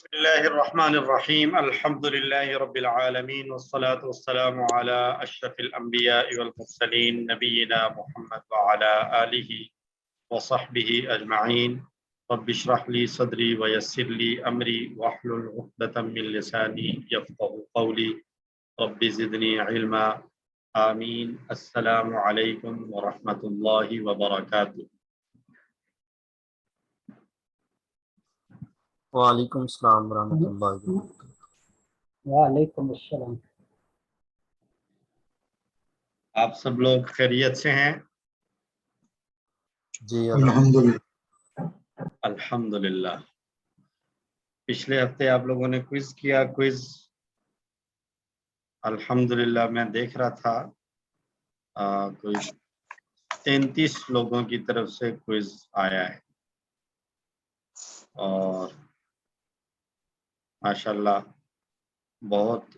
بسم اللہ الرحمن الرحیم الحمد للہ رب العالمین والصلاة والسلام علی اشرف الانبیاء والمرسلین نبینا محمد وعلی آلہ وصحبہ اجمعین رب اشرح لی صدری ویسر لی امری واحلل عقدۃ من لسانی یفقهوا قولی رب زدنی علما آمین۔ السلام علیکم ورحمۃ اللہ وبرکاتہ۔ وعلیکم السلام ورحمۃ اللہ وبرکاتہ۔ وعلیکم السلام۔ آپ سب لوگ خیریت سے ہیں؟ جی الحمدللہ۔ الحمدللہ۔ پچھلے ہفتے آپ لوگوں نے کوئز کیا، کوئز الحمدللہ میں دیکھ رہا تھا کوئی 33 لوگوں کی طرف سے کوئز آیا ہے اور ماشاءاللہ بہت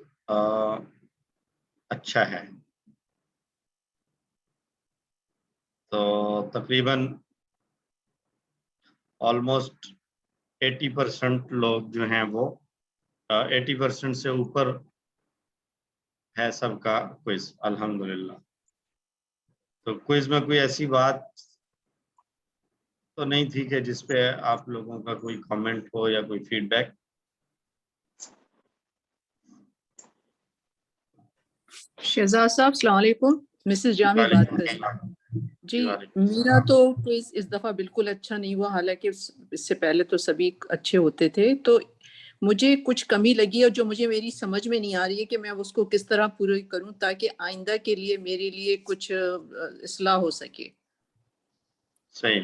اچھا ہے۔ تو تقریباً آلموسٹ 80% لوگ جو ہیں وہ 80% سے اوپر ہے سب کا کوئز الحمدللہ۔ تو کوئز میں کوئی ایسی بات تو نہیں تھی کہ جس پہ آپ لوگوں کا کوئی کامنٹ ہو یا کوئی فیڈ بیک؟ شہزاد صاحب السلام علیکم، مسز جامی بات کر رہی ہوں۔ جی میرا تو کوئز اس دفعہ بالکل اچھا نہیں ہوا، حالانکہ اس سے پہلے تو سبھی اچھے ہوتے تھے، تو مجھے کچھ کمی لگی اور جو مجھے میری سمجھ میں نہیں آ رہی ہے کہ میں اس کو کس طرح پوری کروں تاکہ آئندہ کے لیے میرے لیے کچھ اصلاح ہو سکے۔ صحیح۔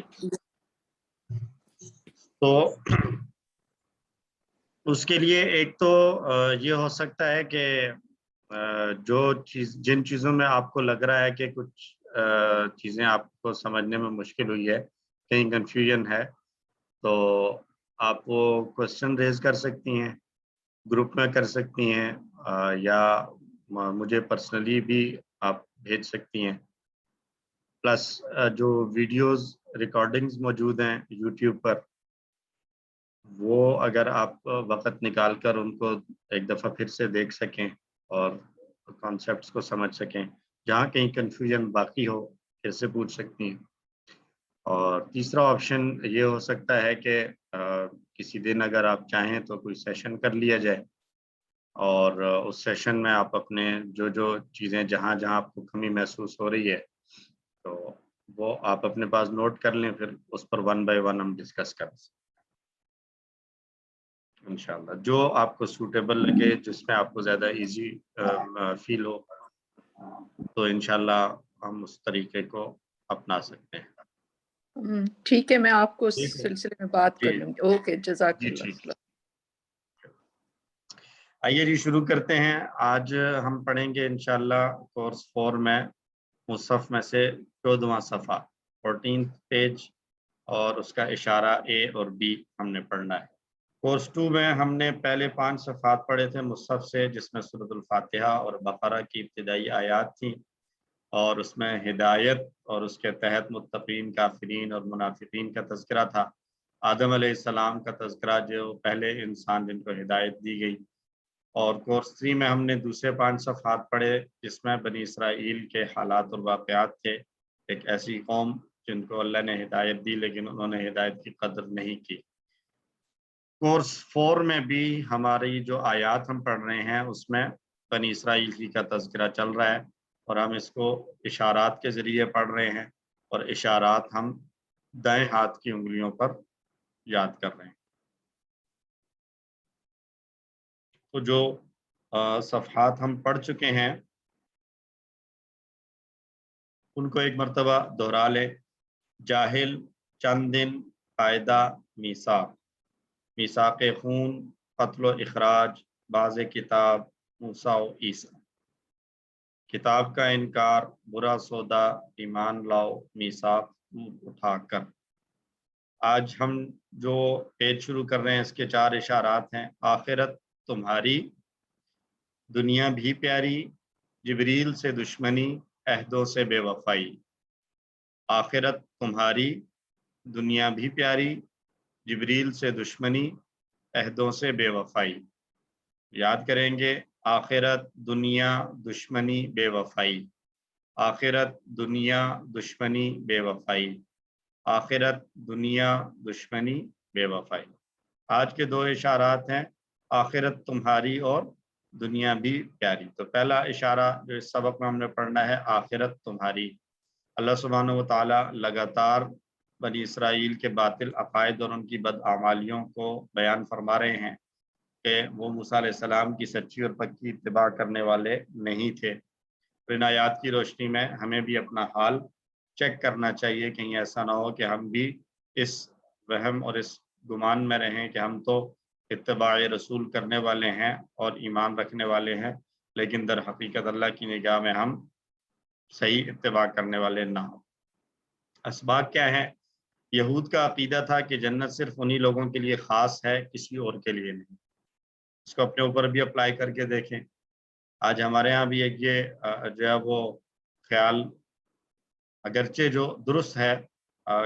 تو اس کے لیے ایک تو یہ ہو سکتا ہے کہ جن چیزوں میں آپ کو لگ رہا ہے کہ کچھ چیزیں آپ کو سمجھنے میں مشکل ہوئی ہے، کہیں کنفیوژن ہے، تو آپ وہ کوشچن ریز کر سکتی ہیں، گروپ میں کر سکتی ہیں، یا مجھے پرسنلی بھی آپ بھیج سکتی ہیں۔ پلس جو ویڈیوز ریکارڈنگز موجود ہیں یوٹیوب پر، وہ اگر آپ وقت نکال کر ان کو ایک دفعہ پھر سے دیکھ سکیں اور کانسیپٹس کو سمجھ سکیں، جہاں کہیں کنفیوژن باقی ہو پھر سے پوچھ سکتی ہیں۔ اور تیسرا آپشن یہ ہو سکتا ہے کہ کسی دن اگر آپ چاہیں تو کوئی سیشن کر لیا جائے، اور اس سیشن میں آپ اپنے جو چیزیں جہاں آپ کو کمی محسوس ہو رہی ہے تو وہ آپ اپنے پاس نوٹ کر لیں، پھر اس پر 1 by 1 ہم ڈسکس کر سکیں انشاءاللہ، جو آپ کو سوٹیبل لگے، جس میں آپ کو زیادہ ایزی فیل ہو، تو انشاءاللہ ہم اس طریقے کو اپنا سکتے ہیں۔ ٹھیک ہے، میں آپ کو اس سلسلے میں بات کر لوں گی۔ اوکے، جزاک جی اللہ۔ ٹھیک۔ آئیے جی شروع کرتے ہیں۔ آج ہم پڑھیں گے انشاءاللہ کورس 4 میں مصحف میں سے 14واں صفحہ 14th پیج، اور اس کا اشارہ A اور B ہم نے پڑھنا ہے۔ کورس 2 میں ہم نے پہلے 5 صفحات پڑھے تھے مصحف سے، جس میں سورۃ الفاتحہ اور بقرہ کی ابتدائی آیات تھیں، اور اس میں ہدایت اور اس کے تحت متقین، کافرین اور منافقین کا تذکرہ تھا۔ آدم علیہ السلام کا تذکرہ، جو پہلے انسان جن کو ہدایت دی گئی۔ اور کورس 3 میں ہم نے دوسرے 5 صفحات پڑھے، جس میں بنی اسرائیل کے حالات اور واقعات تھے، ایک ایسی قوم جن کو اللہ نے ہدایت دی لیکن انہوں نے ہدایت کی قدر نہیں کی۔ کورس 4 میں بھی ہماری جو آیات ہم پڑھ رہے ہیں اس میں بنی اسرائیل کی کا تذکرہ چل رہا ہے، اور ہم اس کو اشارات کے ذریعے پڑھ رہے ہیں، اور اشارات ہم دائیں ہاتھ کی انگلیوں پر یاد کر رہے ہیں۔ تو جو صفحات ہم پڑھ چکے ہیں ان کو ایک مرتبہ دہرا لیں۔ جاہل، چند دن، قاعدہ، میثاق، میثاق خون، قتل و اخراج، باز کتاب، موسیٰ و عیسیٰ، کتاب کا انکار، برا سودا، ایمان لاؤ، میثاق اٹھا کر۔ آج ہم جو پیج شروع کر رہے ہیں اس کے 4 اشارات ہیں۔ آخرت تمہاری، دنیا بھی پیاری، جبریل سے دشمنی، عہدوں سے بے وفائی۔ آخرت تمہاری، دنیا بھی پیاری، جبریل سے دشمنی، عہدوں سے بے وفائی. یاد کریں گے آخرت دنیا دشمنی بے وفائی، آخرت دنیا دشمنی بے وفائی، آخرت دنیا دشمنی بے وفائی. آج کے 2 اشارات ہیں، آخرت تمہاری اور دنیا بھی پیاری. تو پہلا اشارہ جو اس سبق میں ہم نے پڑھنا ہے آخرت تمہاری. اللہ سبحانہ و تعالی لگاتار بنی اسرائیل کے باطل عقائد اور ان کی بدعمالیوں کو بیان فرما رہے ہیں کہ وہ موسیٰ علیہ السلام کی سچی اور پکی اتباع کرنے والے نہیں تھے. ان آیات کی روشنی میں ہمیں بھی اپنا حال چیک کرنا چاہیے، کہیں ایسا نہ ہو کہ ہم بھی اس وہم اور اس گمان میں رہیں کہ ہم تو اتباع رسول کرنے والے ہیں اور ایمان رکھنے والے ہیں، لیکن در حقیقت اللہ کی نگاہ میں ہم صحیح اتباع کرنے والے نہ ہوں. اسباق کیا ہیں؟ یہود کا عقیدہ تھا کہ جنت صرف انہی لوگوں کے لیے خاص ہے، کسی اور کے لیے نہیں. اس کو اپنے اوپر بھی اپلائی کر کے دیکھیں. آج ہمارے ہاں بھی ایک یہ جو ہے وہ خیال اگرچہ جو درست ہے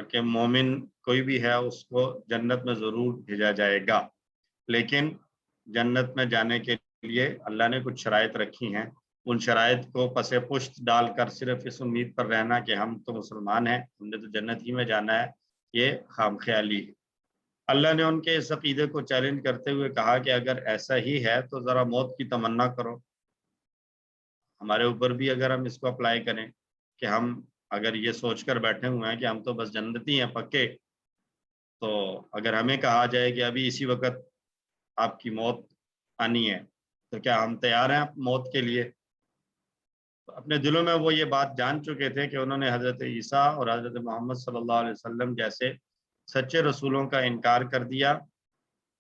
کہ مومن کوئی بھی ہے اس کو جنت میں ضرور بھیجا جائے گا، لیکن جنت میں جانے کے لیے اللہ نے کچھ شرائط رکھی ہیں. ان شرائط کو پس پشت ڈال کر صرف اس امید پر رہنا کہ ہم تو مسلمان ہیں، ہم نے تو جنت ہی میں جانا ہے، یہ خام خیالی ہے. اللہ نے ان کے اس عقیدے کو چیلنج کرتے ہوئے کہا کہ اگر ایسا ہی ہے تو ذرا موت کی تمنا کرو. ہمارے اوپر بھی اگر ہم اس کو اپلائی کریں کہ ہم اگر یہ سوچ کر بیٹھے ہوئے ہیں کہ ہم تو بس جنتی ہیں پکے، تو اگر ہمیں کہا جائے کہ ابھی اسی وقت آپ کی موت آنی ہے تو کیا ہم تیار ہیں موت کے لیے؟ اپنے دلوں میں وہ یہ بات جان چکے تھے کہ انہوں نے حضرت عیسیٰ اور حضرت محمد صلی اللہ علیہ وسلم جیسے سچے رسولوں کا انکار کر دیا.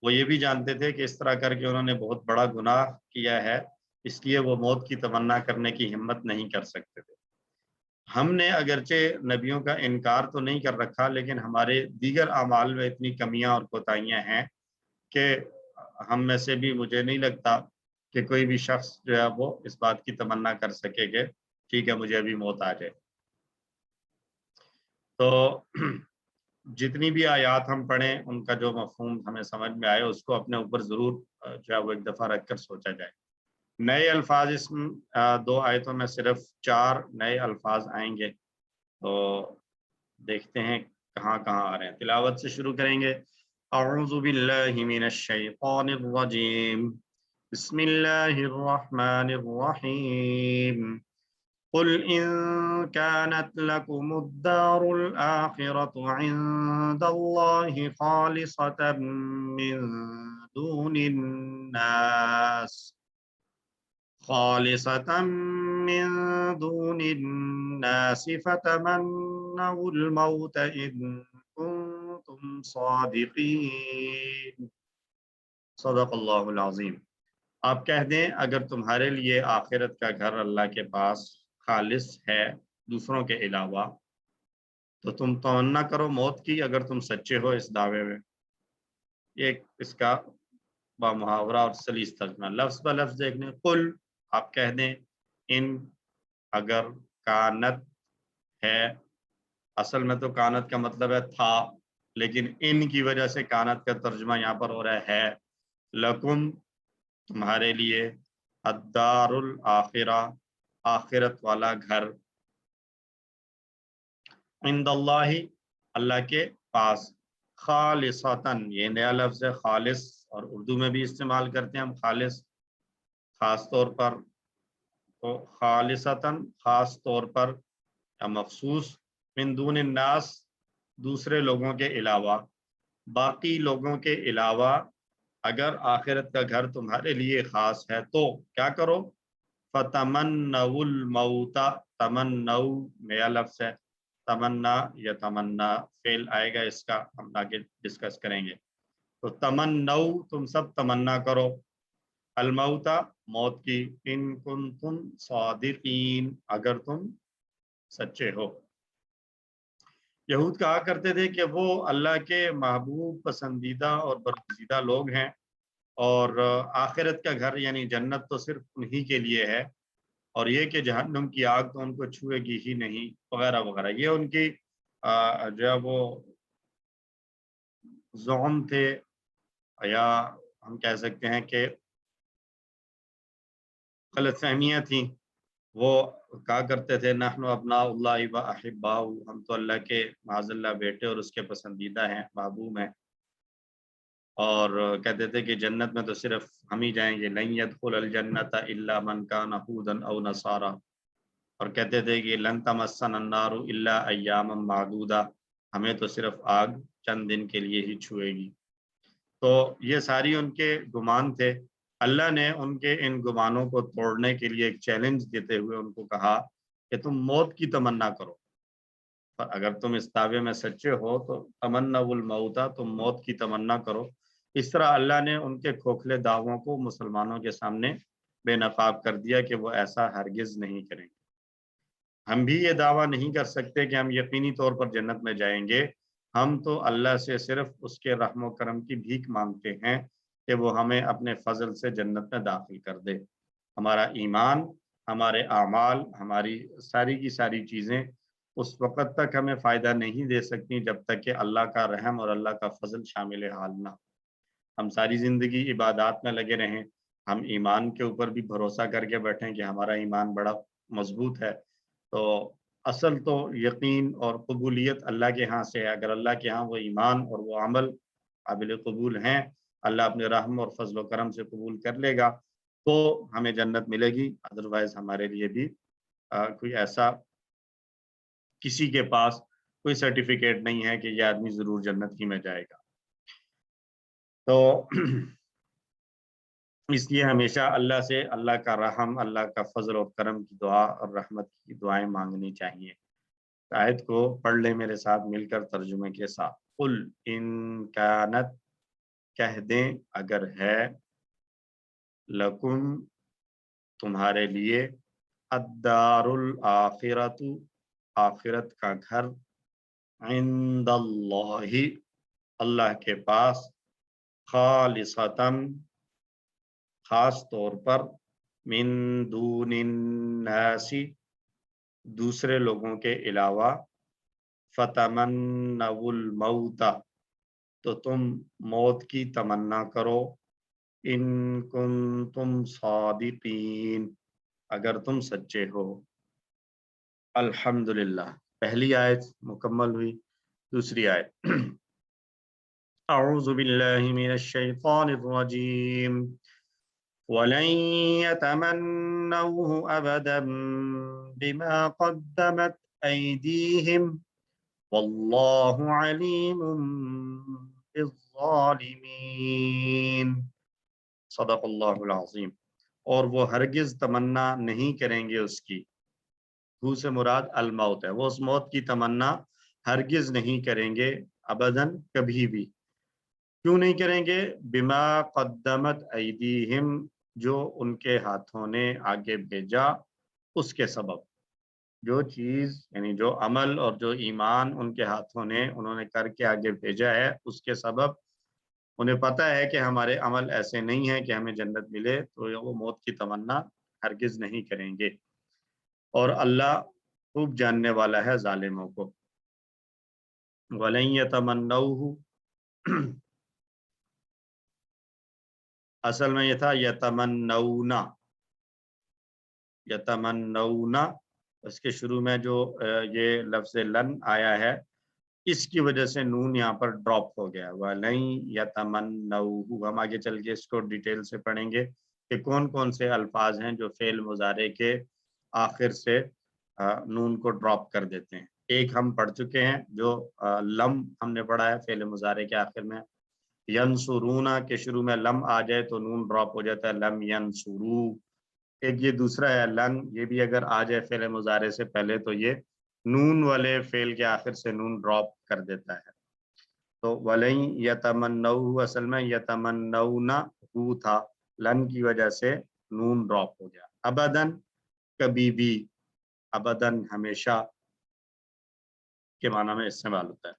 وہ یہ بھی جانتے تھے کہ اس طرح کر کے انہوں نے بہت بڑا گناہ کیا ہے، اس لیے وہ موت کی تمنا کرنے کی ہمت نہیں کر سکتے تھے. ہم نے اگرچہ نبیوں کا انکار تو نہیں کر رکھا، لیکن ہمارے دیگر اعمال میں اتنی کمیاں اور کوتاہیاں ہیں کہ ہم میں سے بھی مجھے نہیں لگتا کہ کوئی بھی شخص جو ہے وہ اس بات کی تمنا کر سکے کہ ٹھیک ہے مجھے ابھی موت آ جائے. تو جتنی بھی آیات ہم پڑھیں ان کا جو مفہوم ہمیں سمجھ میں آئے اس کو اپنے اوپر ضرور جو ہے وہ ایک دفعہ رکھ کر سوچا جائے. نئے الفاظ اس 2 آیتوں میں صرف 4 نئے الفاظ آئیں گے، تو دیکھتے ہیں کہاں کہاں آ رہے ہیں. تلاوت سے شروع کریں گے. اعوذ باللہ من الشیطان الرجیم، بسم اللہ الرحمن الرحیم. قل إن كانت لكم الدار الآخرة عند الله خالصة من دون الناس فتمنوا الموت إن كنتم صادقين. صدق اللہ العظیم. آپ کہہ دیں اگر تمہارے لیے آخرت کا گھر اللہ کے پاس خالص ہے دوسروں کے علاوہ تو تم تمنا کرو موت کی اگر تم سچے ہو اس دعوے میں. یہ اس کا بامحاورہ اور سلیس ترجمہ لفظ بہ لفظ دیکھنے. قل آپ کہہ دیں، ان اگر، کانت ہے، اصل میں تو کانت کا مطلب ہے تھا، لیکن ان کی وجہ سے کانت کا ترجمہ یہاں پر ہو رہا ہے لکم تمہارے لیے، الدار الآخرہ آخرت والا گھر، عند اللہ اللہ کے پاس، خالصتاً یہ نیا لفظ ہے خالص، اور اردو میں بھی استعمال کرتے ہیں ہم خالص خاص طور پر. تو خالصتاً خاص طور پر یا مخصوص، من دون الناس دوسرے لوگوں کے علاوہ، باقی لوگوں کے علاوہ اگر آخرت کا گھر تمہارے لیے خاص ہے تو کیا کرو؟ فتمنوا الموت، تمنو نیا لفظ ہے، تمنا یا تمنا فعل آئے گا اس کا، ہم آگے ڈسکس کریں گے. تو تمنو تم سب تمنا کرو، الموت موت کی، ان کنتم صادقین اگر تم سچے ہو. یہود کہا کرتے تھے کہ وہ اللہ کے محبوب پسندیدہ اور برگزیدہ لوگ ہیں، اور آخرت کا گھر یعنی جنت تو صرف انہی کے لیے ہے، اور یہ کہ جہنم کی آگ تو ان کو چھوئے گی ہی نہیں، وغیرہ وغیرہ. یہ ان کی جو ہے وہ زعم تھے یا ہم کہہ سکتے ہیں کہ غلط فہمیاں تھیں، وہ کہا کرتے تھے نحن ابناء اللہ و احباء، ہم تو اللہ کے معاذ اللہ بیٹے اور اس کے پسندیدہ ہیں، محبوب ہیں، اور کہتے تھے کہ جنت میں تو صرف ہم ہی جائیں گے، لن يدخل الجنت الا من كان هودا او نصارى، اور کہتے تھے کہ لن تمسنا النار الا ایاما معدودہ، ہمیں تو صرف آگ چند دن کے لیے ہی چھوئے گی۔ تو یہ ساری ان کے گمان تھے۔ اللہ نے ان کے ان گمانوں کو توڑنے کے لیے ایک چیلنج دیتے ہوئے ان کو کہا کہ تم موت کی تمنا کرو، پر اگر تم اس دعوے میں سچے ہو تو تمنوا الموت، تم موت کی تمنا کرو۔ اس طرح اللہ نے ان کے کھوکھلے دعووں کو مسلمانوں کے سامنے بے نقاب کر دیا کہ وہ ایسا ہرگز نہیں کریں گے۔ ہم بھی یہ دعویٰ نہیں کر سکتے کہ ہم یقینی طور پر جنت میں جائیں گے، ہم تو اللہ سے صرف اس کے رحم و کرم کی بھیک مانگتے ہیں کہ وہ ہمیں اپنے فضل سے جنت میں داخل کر دے۔ ہمارا ایمان، ہمارے اعمال، ہماری ساری کی ساری چیزیں اس وقت تک ہمیں فائدہ نہیں دے سکتی جب تک کہ اللہ کا رحم اور اللہ کا فضل شامل حال نہ ہو۔ ہم ساری زندگی عبادات میں لگے رہیں، ہم ایمان کے اوپر بھی بھروسہ کر کے بیٹھیں کہ ہمارا ایمان بڑا مضبوط ہے، تو اصل تو یقین اور قبولیت اللہ کے ہاں سے ہے۔ اگر اللہ کے ہاں وہ ایمان اور وہ عمل قابل قبول ہیں، اللہ اپنے رحم اور فضل و کرم سے قبول کر لے گا تو ہمیں جنت ملے گی، ادروائز ہمارے لیے بھی کوئی ایسا کسی کے پاس کوئی سرٹیفکیٹ نہیں ہے کہ یہ آدمی ضرور جنت ہی میں جائے گا۔ تو اس لیے ہمیشہ اللہ سے اللہ کا رحم، اللہ کا فضل اور کرم کی دعا اور رحمت کی دعائیں مانگنی چاہیے۔ آیت کو پڑھ لیں میرے ساتھ مل کر ترجمے کے ساتھ۔ قل ان کانت، کہہ دیں اگر ہے، لکم تمہارے لیے، الدار الآخرۃ آخرت کا گھر، عند اللہ اللہ کے پاس، خالصتاً خاص طور پر، من دون الناس دوسرے لوگوں کے علاوہ، فتمنوا الموت تو تم موت کی تمنا کرو، ان کنتم صادقین اگر تم سچے ہو۔ الحمدللہ، پہلی آیت مکمل ہوئی۔ دوسری آیت، اعوذ باللہ من الشیطان الرجیم، وَلَن يَتَمَنَّوْهُ أَبَدًا بِمَا قَدَّمَتْ أَيْدِيهِمْ وَاللَّهُ عَلِيمٌ بِالظَّالِمِينَ۔ صدق اللہ العظیم۔ اور وہ ہرگز تمنا نہیں کریں گے اس کی، ہو سے مراد الموت ہے، وہ اس موت کی تمنا ہرگز نہیں کریں گے، ابداً کبھی بھی۔ کیوں نہیں کریں گے؟ بما قدمت ایدیہم جو ان کے ہاتھوں نے آگے بھیجا، اس کے سبب، جو چیز یعنی جو عمل اور جو ایمان ان کے ہاتھوں نے انہوں نے کر کے آگے بھیجا ہے، اس کے سبب انہیں پتہ ہے کہ ہمارے عمل ایسے نہیں ہیں کہ ہمیں جنت ملے، تو وہ موت کی تمنا ہرگز نہیں کریں گے، اور اللہ خوب جاننے والا ہے ظالموں کو۔ وَلَن يَتَمَنَّوْهُ اصل میں یہ تھا یتمنونا، یتمنونا، اس کے شروع میں جو یہ لفظ لن آیا ہے، اس کی وجہ سے نون یہاں پر ڈراپ ہو گیا۔ وَلَن يَتَمَنَّوْهُ، ہم آگے چل کے اس کو ڈیٹیل سے پڑھیں گے کہ کون کون سے الفاظ ہیں جو فعل مضارع کے آخر سے نون کو ڈراپ کر دیتے ہیں۔ ایک ہم پڑھ چکے ہیں جو لم ہم نے پڑھا ہے فعل مضارع کے آخر میں، ینصرونا کے شروع میں لم آ جائے تو نون ڈراپ ہو جاتا ہے، لم ینصرو۔ ایک یہ دوسرا ہے لن، یہ بھی اگر آ جائے فعل مضارع سے پہلے تو یہ نون والے فعل کے آخر سے نون ڈراپ کر دیتا ہے۔ تو وَلَن يَتَمَنَّوْهُ اصل میں یتمنونا ہو تھا، لن کی وجہ سے نون ڈراپ ہو گیا۔ ابداً کبھی بھی، ابداً ہمیشہ کے معنی میں استعمال ہوتا ہے۔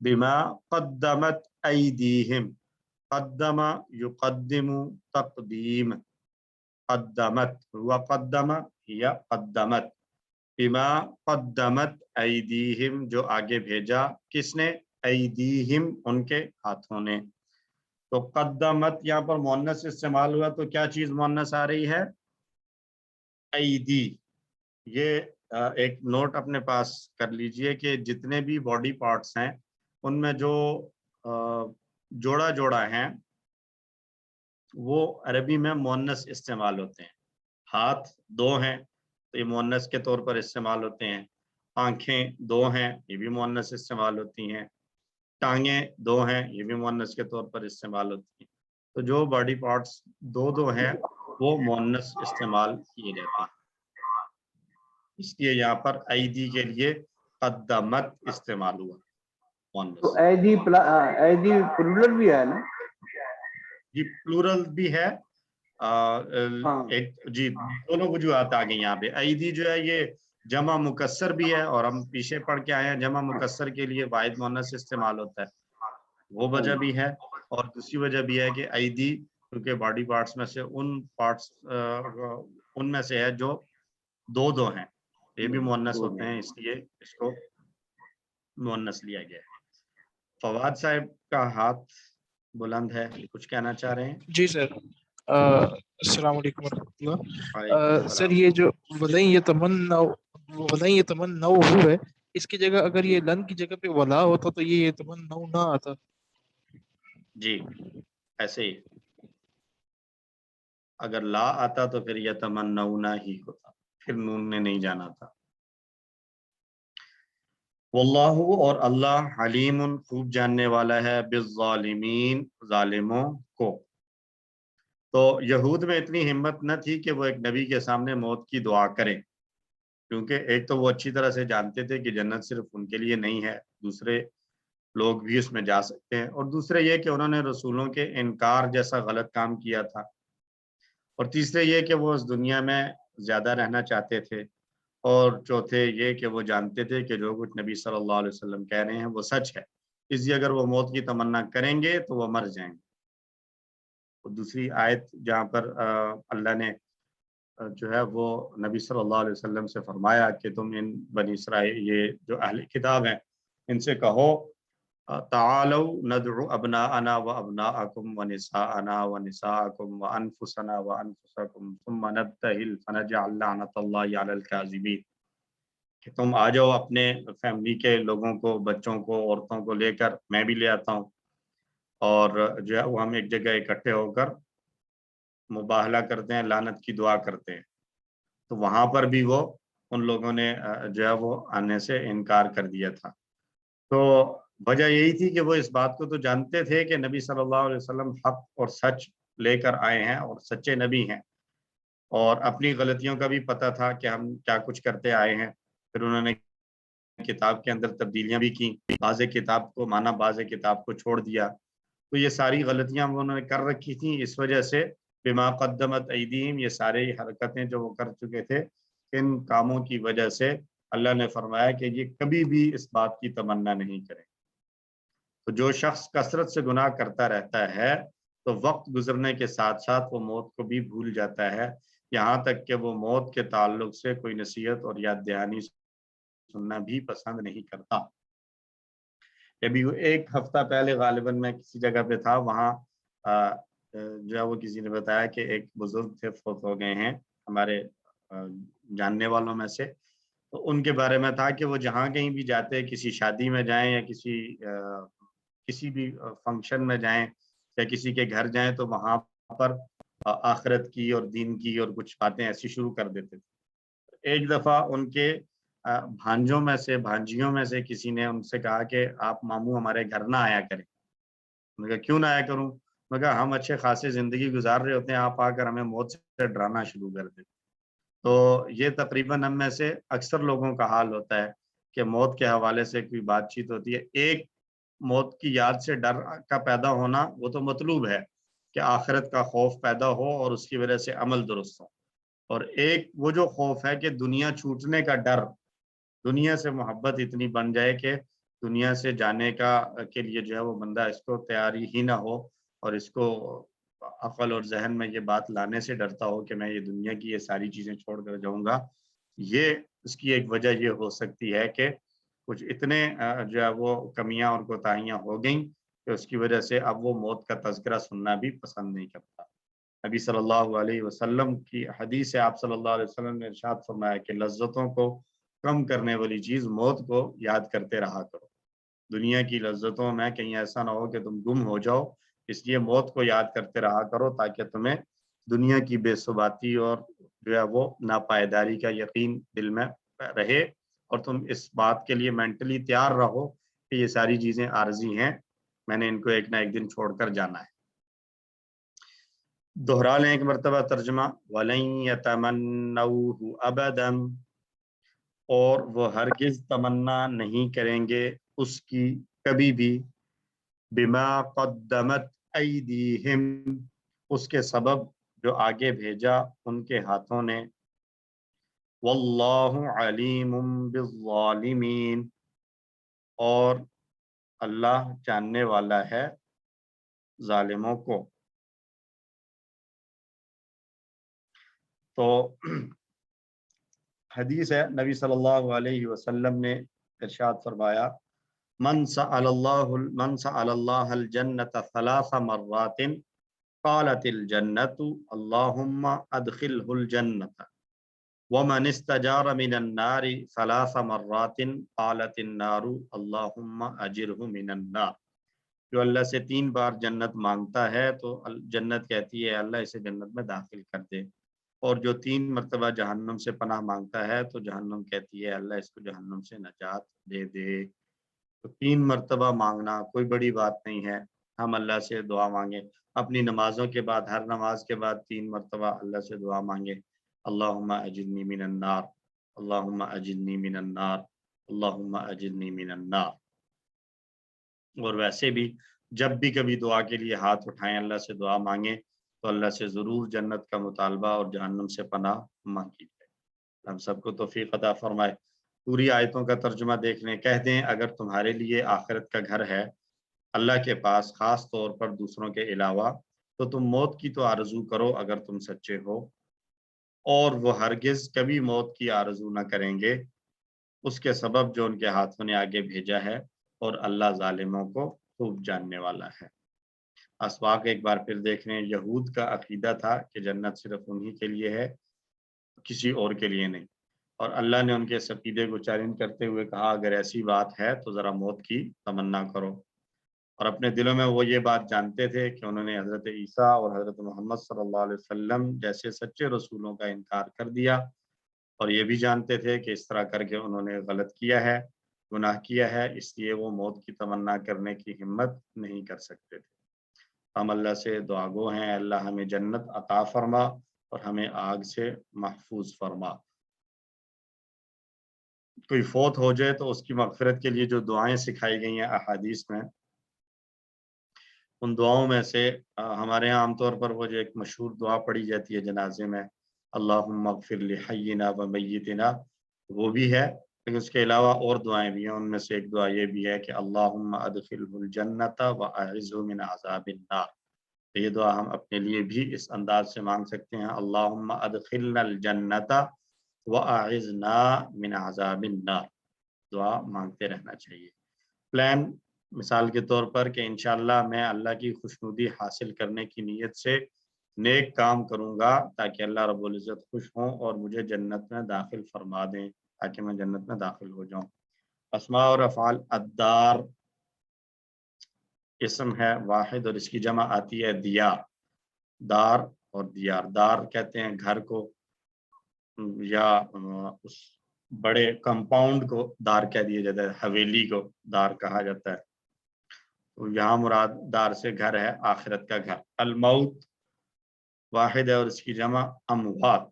بما قدمت ایدیہم، قدم یقدم تقدیم، قدمت ہوا قدم یا قدمت، بما قدمت ایدیہم جو آگے بھیجا، کس نے؟ ایدیہم ان کے ہاتھوں نے، تو قدمت یہاں پر مؤنث استعمال ہوا تو کیا چیز مؤنث آ رہی ہے؟ ایدی. یہ ایک نوٹ اپنے پاس کر لیجئے کہ جتنے بھی باڈی پارٹس ہیں ان میں جو جوڑا جوڑا ہیں وہ عربی میں مؤنث استعمال ہوتے ہیں. ہاتھ 2 ہیں تو یہ مؤنث کے طور پر استعمال ہوتے ہیں. آنکھیں 2 ہیں یہ بھی مؤنث استعمال ہوتی ہیں. ٹانگیں 2 ہیں یہ بھی مؤنث کے طور پر استعمال ہوتی ہیں. تو جو باڈی پارٹس 2 ہیں وہ مؤنث استعمال کیے جاتے ہیں. اس لیے یہاں پر ایدی کے لیے قدمت استعمال ہوا مؤنث. تو ایدی پلورل بھی ہے نا؟ جی پلورل بھی ہے. ایک جی دونوں وجوہات آ گئی یہاں پہ. ایدی جو ہے یہ جمع مکسر بھی ہے اور ہم پیچھے پڑھ کے آئے ہیں جمع مکسر کے لیے واحد مؤنث استعمال ہوتا ہے، وہ وجہ بھی ہے. اور دوسری وجہ بھی ہے کہ ایدی کیونکہ باڈی پارٹس میں سے ان میں سے ہے جو 2 ہیں، یہ بھی مؤنث ہوتے ہیں، اس لیے اس کو مؤنث لیا گیا ہے. فواد صاحب کا ہاتھ بلند ہے، کچھ کہنا چاہ رہے ہیں؟ جی سر، السلام علیکم ورحمۃ اللہ. سر یہ جو ولن یتمنوا ہے، اس کی جگہ اگر یہ لن کی جگہ پہ ولا ہوتا تو یہ یتمنوا نہ آتا. جی ایسے ہی اگر لا آتا تو پھر یتمنون ہی ہوتا، پھر نون نے نہیں جانا تھا. واللہ اور اللہ علیم خوب جاننے والا ہے بالظالمین ظالموں کو. تو یہود میں اتنی ہمت نہ تھی کہ وہ ایک نبی کے سامنے موت کی دعا کریں، کیونکہ ایک تو وہ اچھی طرح سے جانتے تھے کہ جنت صرف ان کے لیے نہیں ہے، دوسرے لوگ بھی اس میں جا سکتے ہیں، اور دوسرے یہ کہ انہوں نے رسولوں کے انکار جیسا غلط کام کیا تھا، اور تیسرے یہ کہ وہ اس دنیا میں زیادہ رہنا چاہتے تھے، اور چوتھے یہ کہ وہ جانتے تھے کہ جو کچھ نبی صلی اللہ علیہ وسلم کہہ رہے ہیں وہ سچ ہے، اس لیے اگر وہ موت کی تمنا کریں گے تو وہ مر جائیں گے. دوسری آیت جہاں پر اللہ نے جو ہے وہ نبی صلی اللہ علیہ وسلم سے فرمایا کہ تم ان بنی اسرائیل یہ جو اہل کتاب ہیں ان سے کہو تعالوا ندعو ابناءنا وابناءکم ونساءنا ونساءکم وانفسنا وانفسکم ثم نبتہل فنجعل لعنت اللہ علی الکاذبین، کہ تم آ جاؤ اپنے فیملی کے لوگوں کو، بچوں کو، عورتوں کو لے کر، میں بھی لے آتا ہوں، اور جو ہے وہ ہم ایک جگہ اکٹھے ہو کر مباہلہ کرتے ہیں، لعنت کی دعا کرتے ہیں. تو وہاں پر بھی وہ ان لوگوں نے جو ہے وہ آنے سے انکار کر دیا تھا. تو وجہ یہی تھی کہ وہ اس بات کو تو جانتے تھے کہ نبی صلی اللہ علیہ وسلم حق اور سچ لے کر آئے ہیں اور سچے نبی ہیں، اور اپنی غلطیوں کا بھی پتہ تھا کہ ہم کیا کچھ کرتے آئے ہیں. پھر انہوں نے کتاب کے اندر تبدیلیاں بھی کی، بعض کتاب کو مانا، بعض کتاب کو چھوڑ دیا. تو یہ ساری غلطیاں وہ انہوں نے کر رکھی تھیں، اس وجہ سے بما قدمت ایدیہم، یہ سارے حرکتیں جو وہ کر چکے تھے، ان کاموں کی وجہ سے اللہ نے فرمایا کہ یہ کبھی بھی اس بات کی تمنا نہیں کریں. تو جو شخص کثرت سے گناہ کرتا رہتا ہے تو وقت گزرنے کے ساتھ ساتھ وہ موت کو بھی بھول جاتا ہے، یہاں تک کہ وہ موت کے تعلق سے کوئی نصیحت اور یاد دہانی سننا بھی پسند نہیں کرتا. ابھی ایک ہفتہ پہلے غالباً میں کسی جگہ پہ تھا، وہاں جو ہے وہ کسی نے بتایا کہ ایک بزرگ تھے، فوت ہو گئے ہیں ہمارے جاننے والوں میں سے. تو ان کے بارے میں تھا کہ وہ جہاں کہیں بھی جاتے، کسی شادی میں جائیں یا کسی بھی فنکشن میں جائیں یا کسی کے گھر جائیں تو وہاں پر آخرت کی اور دین کی اور کچھ باتیں ایسی شروع کر دیتے تھے. ایک دفعہ ان کے بھانجوں میں سے، بھانجیوں میں سے کسی نے ان سے کہا کہ آپ ماموں ہمارے گھر نہ آیا کریں. میں کہا کیوں نہ آیا کروں؟ میں کہا ہم اچھے خاصے زندگی گزار رہے ہوتے ہیں، آپ آ کر ہمیں موت سے ڈرانا شروع کر دیتے. تو یہ تقریباً ہم میں سے اکثر لوگوں کا حال ہوتا ہے کہ موت کے حوالے سے کوئی بات چیت ہوتی ہے، ایک موت کی یاد سے ڈر کا پیدا ہونا وہ تو مطلوب ہے کہ آخرت کا خوف پیدا ہو اور اس کی وجہ سے عمل درست ہو، اور ایک وہ جو خوف ہے کہ دنیا چھوٹنے کا ڈر، دنیا سے محبت اتنی بن جائے کہ دنیا سے جانے کے لیے جو ہے وہ بندہ اس کو تیاری ہی نہ ہو، اور اس کو عقل اور ذہن میں یہ بات لانے سے ڈرتا ہو کہ میں یہ دنیا کی یہ ساری چیزیں چھوڑ کر جاؤں گا. یہ اس کی ایک وجہ یہ ہو سکتی ہے کہ کچھ اتنے جو ہے وہ کمیاں اور کوتاہیاں ہو گئیں کہ اس کی وجہ سے اب وہ موت کا تذکرہ سننا بھی پسند نہیں کرتا۔ نبی صلی اللہ علیہ وسلم کی حدیث ہے، آپ صلی اللہ علیہ وسلم نے ارشاد فرمایا کہ لذتوں کو کم کرنے والی چیز موت کو یاد کرتے رہا کرو۔ دنیا کی لذتوں میں کہیں ایسا نہ ہو کہ تم گم ہو جاؤ، اس لیے موت کو یاد کرتے رہا کرو تاکہ تمہیں دنیا کی بے ثباتی اور جو ہے وہ ناپائیداری کا یقین دل میں رہے، اور تم اس بات کے لیے مینٹلی تیار رہو کہ یہ ساری چیزیں عارضی ہیں، میں نے ان کو ایک نہ ایک دن چھوڑ کر جانا ہے۔ دہرا لیں ایک مرتبہ ترجمہ، وَلَن يَتَمَنَّوْهُ أَبَدًا، اور وہ ہرگز تمنا نہیں کریں گے اس کی کبھی بھی، بما قدمت ایدیہم، اس کے سبب جو آگے بھیجا ان کے ہاتھوں نے، واللہ علیم بالظالمین، اور اللہ جاننے والا ہے ظالموں کو۔ تو حدیث ہے، نبی صلی اللہ علیہ وسلم نے ارشاد فرمایا، من سأل اللہ الجنة 3 مرات قالت الجنة اللہم ادخلہ الجنة، ومن استجار من النار 3 مرات قالت النار اللہم اجرہ من النار۔ جو اللہ سے 3 بار جنت مانگتا ہے تو جنت کہتی ہے اللہ اسے جنت میں داخل کر دے، اور جو 3 مرتبہ جہنم سے پناہ مانگتا ہے تو جہنم کہتی ہے اللہ اس کو جہنم سے نجات دے دے۔ تو 3 مرتبہ مانگنا کوئی بڑی بات نہیں ہے، ہم اللہ سے دعا مانگیں، اپنی نمازوں کے بعد ہر نماز کے بعد 3 مرتبہ اللہ سے دعا مانگیں، اللہم اجرنی من النار، اللہم اجرنی من النار، اللہم اجرنی من النار۔ اور ویسے بھی جب بھی کبھی دعا کے لیے ہاتھ اٹھائیں، اللہ سے دعا مانگیں تو اللہ سے ضرور جنت کا مطالبہ اور جہنم سے پناہ مانگی جائے۔ ہم سب کو توفیق عطا فرمائے۔ پوری آیتوں کا ترجمہ دیکھ لیں۔ کہہ دیں اگر تمہارے لیے آخرت کا گھر ہے اللہ کے پاس، خاص طور پر دوسروں کے علاوہ، تو تم موت کی تو آرزو کرو اگر تم سچے ہو، اور وہ ہرگز کبھی موت کی آرزو نہ کریں گے اس کے سبب جو ان کے ہاتھوں نے آگے بھیجا ہے، اور اللہ ظالموں کو خوب جاننے والا ہے۔ اسباق ایک بار پھر دیکھ لیں۔ یہود کا عقیدہ تھا کہ جنت صرف انہی کے لیے ہے، کسی اور کے لیے نہیں، اور اللہ نے ان کے اس عقیدے کو چیلنج کرتے ہوئے کہا اگر ایسی بات ہے تو ذرا موت کی تمنا کرو۔ اور اپنے دلوں میں وہ یہ بات جانتے تھے کہ انہوں نے حضرت عیسیٰ اور حضرت محمد صلی اللہ علیہ وسلم جیسے سچے رسولوں کا انکار کر دیا، اور یہ بھی جانتے تھے کہ اس طرح کر کے انہوں نے غلط کیا ہے، گناہ کیا ہے، اس لیے وہ موت کی تمنا کرنے کی ہمت نہیں کر سکتے تھے۔ ہم اللہ سے دعا گو ہیں، اللہ ہمیں جنت عطا فرما اور ہمیں آگ سے محفوظ فرما۔ کوئی فوت ہو جائے تو اس کی مغفرت کے لیے جو دعائیں سکھائی گئی ہیں احادیث میں، ان دعاؤں میں سے ہمارے یہاں عام طور پر وہ جو ایک مشہور دعا پڑھی جاتی ہے جنازے میں، اللہم اغفر لحینا و میتنا، وہ بھی ہے، لیکن اس کے علاوہ اور دعائیں بھی ہیں۔ ان میں سے ایک دعا یہ بھی ہے کہ اللہم ادخلہ الجنت و اعذہ من عذاب النار۔ یہ دعا ہم اپنے لیے بھی اس انداز سے مانگ سکتے ہیں، اللہم ادخلنا الجنت و اعذنا من عذاب النار۔ دعا مانگتے رہنا چاہیے۔ پلان مثال کے طور پر کہ انشاءاللہ میں اللہ کی خوشنودی حاصل کرنے کی نیت سے نیک کام کروں گا تاکہ اللہ رب العزت خوش ہوں اور مجھے جنت میں داخل فرما دیں، تاکہ میں جنت میں داخل ہو جاؤں۔ اسماء اور افعال، الدار اسم ہے واحد اور اس کی جمع آتی ہے دیار، دار اور دیار۔ دار کہتے ہیں گھر کو، یا اس بڑے کمپاؤنڈ کو دار کہہ دیا جاتا ہے، حویلی کو دار کہا جاتا ہے۔ تو یہاں مراد دار سے گھر ہے، آخرت کا گھر۔ الموت واحد ہے اور اس کی جمع اموات،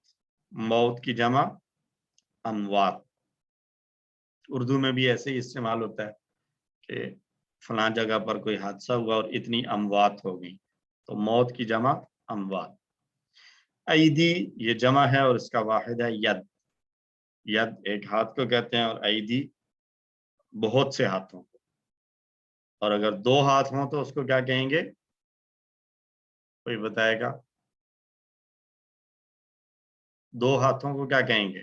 موت کی جمع اموات۔ اردو میں بھی ایسے ہی استعمال ہوتا ہے کہ فلاں جگہ پر کوئی حادثہ ہوا اور اتنی اموات ہو گئی، تو موت کی جمع اموات۔ ایدی یہ جمع ہے اور اس کا واحد ہے ید۔ ید ایک ہاتھ کو کہتے ہیں اور ایدی بہت سے ہاتھوں کو، اور اگر 2 ہاتھ ہوں تو اس کو کیا کہیں گے؟ کوئی بتائے گا؟ 2 ہاتھوں کو کیا کہیں گے؟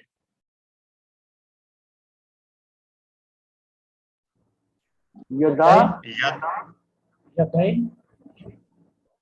یدا، ید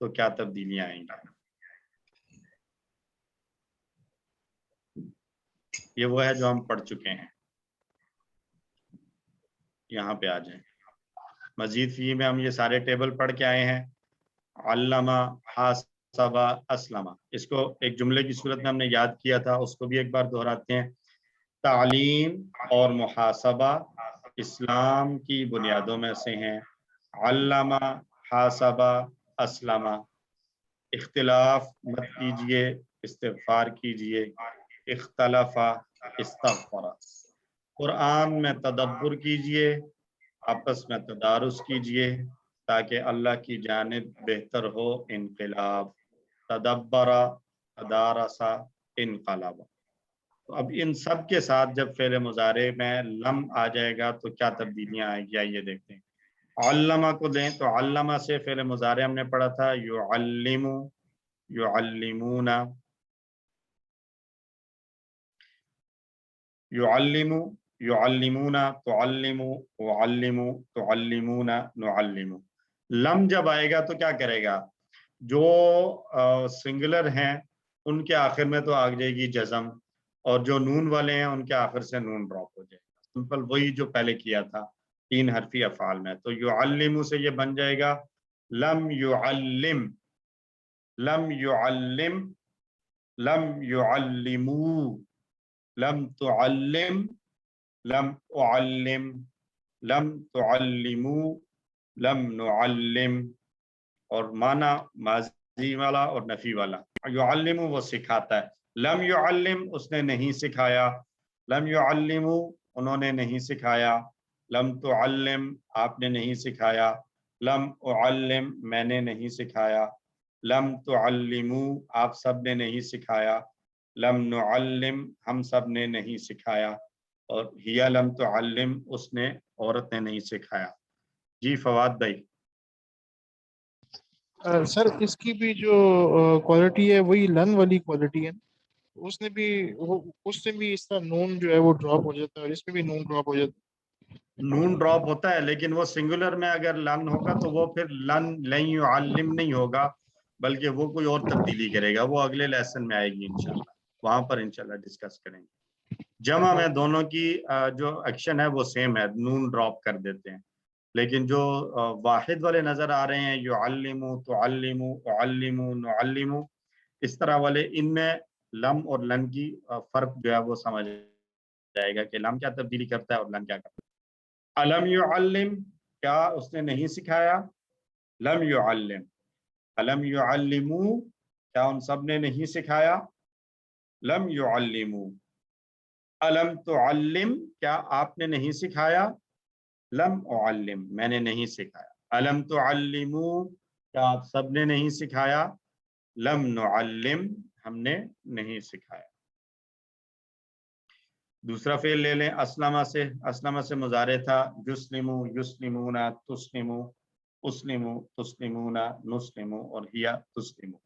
تو کیا تبدیلیاں آئیں گی. یہ وہ ہے جو ہم پڑھ چکے ہیں. یہاں پہ آ جائیں. مزید فی میں ہم یہ سارے ٹیبل پڑھ کے آئے ہیں. علامہ، حاسبہ، اسلمہ، اس کو ایک جملے کی صورت میں ہم نے یاد کیا تھا، اس کو بھی ایک بار دہراتے ہیں. تعلیم اور محاسبہ اسلام کی بنیادوں میں سے ہیں. علامہ، حاسبہ، اسلمہ. اختلاف مت کیجئے، استغفار کیجئے. اختلف، استغفر. قرآن میں تدبر کیجئے، آپس میں تدارس کیجئے تاکہ اللہ کی جانب بہتر ہو انقلاب. تدبر، تدارس، انقلاب. تو اب ان سب کے ساتھ جب فعل مضارع میں لم آ جائے گا تو کیا تبدیلیاں آئیں گی، یہ دیکھتے ہیں. علامہ کو دیں تو علامہ سے فعل مضارع ہم نے پڑھا تھا یعلم، یعلمون. یعلم، یعلمون، تعلم، اعلم، تعلمون، نعلم. لم جب آئے گا تو کیا کرے گا؟ جو سنگولر ہیں ان کے آخر میں تو آ جائے گی جزم، اور جو نون والے ہیں ان کے آخر سے نون ڈراپ ہو جائے گا. سمپل وہی جو پہلے کیا تھا 3 حرفی افعال میں. تو یعلم سے یہ بن جائے گا لم یعلم، لم یعلم، لم یعلمو، لم تعلم، لم اعلم، لم تعلمو، لم نعلم. اور معنی ماضی والا اور نفی والا. یعلم وہ سکھاتا ہے، لم یعلم اس نے نہیں سکھایا، لم یعلمو انہوں نے نہیں سکھایا، لم تعلم آپ نے نہیں سکھایا، لم اعلم میں نے نہیں سکھایا، لم تعلمو آپ سب نے نہیں سکھایا، لم نعلم ہم سب نے نہیں سکھایا، اور ہیا لم تعلم اس نے عورت نے نہیں سکھایا. جی فواد بھائی. سر اس کی بھی جو کوالٹی ہے وہی لن والی کوالٹی ہے. اس نے بھی اس سے بھی اس کا نون جو ہے وہ ڈراپ ہو جاتا ہے، اور اس میں بھی نون ڈراپ ہو جاتا ہے. نون ڈراپ ہوتا ہے لیکن وہ سنگولر میں اگر لن ہوگا تو وہ پھر لن یعلم نہیں ہوگا، بلکہ وہ کوئی اور تبدیلی کرے گا. وہ اگلے لیسن میں آئے گی انشاءاللہ، وہاں پر انشاءاللہ ڈسکس کریں گے. جمع میں دونوں کی جو ایکشن ہے وہ سیم ہے، نون ڈراپ کر دیتے ہیں. لیکن جو واحد والے نظر آ رہے ہیں یعلم، تعلم، اعلم، نعلم، اس طرح والے، ان میں لم اور لن کی فرق جو ہے وہ سمجھ جائے گا کہ لم کیا تبدیلی کرتا ہے اور لن کیا کرتا ہے. علم یعلم کیا اس نے نہیں سکھایا، لم یعلم. علم یعلمو کیا ان سب نے نہیں سکھایا، لم یعلمو. علم تعلم کیا آپ نے نہیں سکھایا، لم اعلم میں نے نہیں سکھایا. علم تعلمو کیا آپ سب نے نہیں سکھایا، لم نعلم ہم نے نہیں سکھایا. دوسرا فعل لے لیں اسلمہ سے. اسلمہ سے مضارع تھا یسلمو، یسلمون، تسلمو، اسلمو، تسلمون، نسلمو، اور ہیا تسلمو.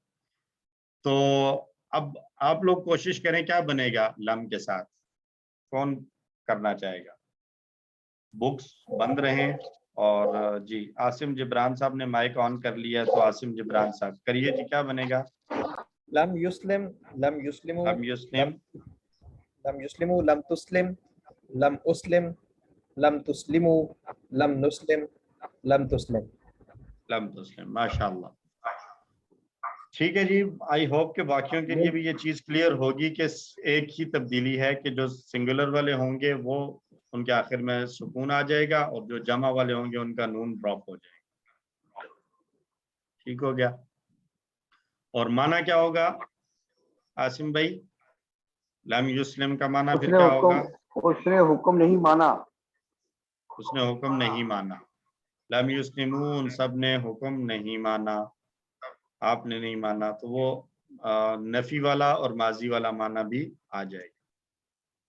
تو اب آپ لوگ کوشش کریں کیا بنے گا لم کے ساتھ. کون کرنا چاہے گا؟ بکس بند رہیں. اور جی عاصم جبران صاحب نے مائک آن کر لیا، تو عاصم جبران صاحب کریے جی. کیا بنے گا؟ لم یسلم، لم یسلمو، لم یسلم، لم یسلمو، لم تسلم، لم اسلم، لم تسلمو، لم نسلم، لم تسلم. لم تسلم. ماشاءاللہ. ٹھیک ہے جی. آئی ہوپ کہ باقیوں کے لیے بھی یہ چیز کلیئر ہوگی کہ ایک ہی تبدیلی ہے کہ جو سنگولر والے ہوں گے وہ ان کے آخر میں سکون آ جائے گا، اور جو جمع والے ہوں گے ان کا نون ڈراپ ہو جائے گا. ٹھیک ہو گیا. اور معنی کیا ہوگا عاصم بھائی؟ لم یسلم کا معنی پھر کیا ہوگا؟ اس نے حکم نہیں مانا. اس نے حکم نہیں مانا. لم یسلمون سب نے حکم نہیں مانا، آپ نے نہیں مانا. تو وہ نفی والا اور ماضی والا معنی بھی آ جائے گا.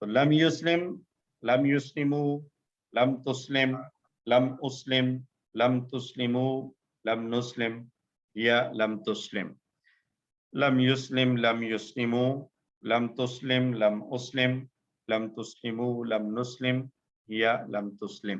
تو لم یسلم، لم یسلمو، لم تسلم، لم اسلم، لم تسلمو، لم نسلم، یا لم تسلم. لم یسلم، لم یسلمو، لم تسلم، لم اسلم، لم تسلمو، لم نسلم، یا لم تسلم.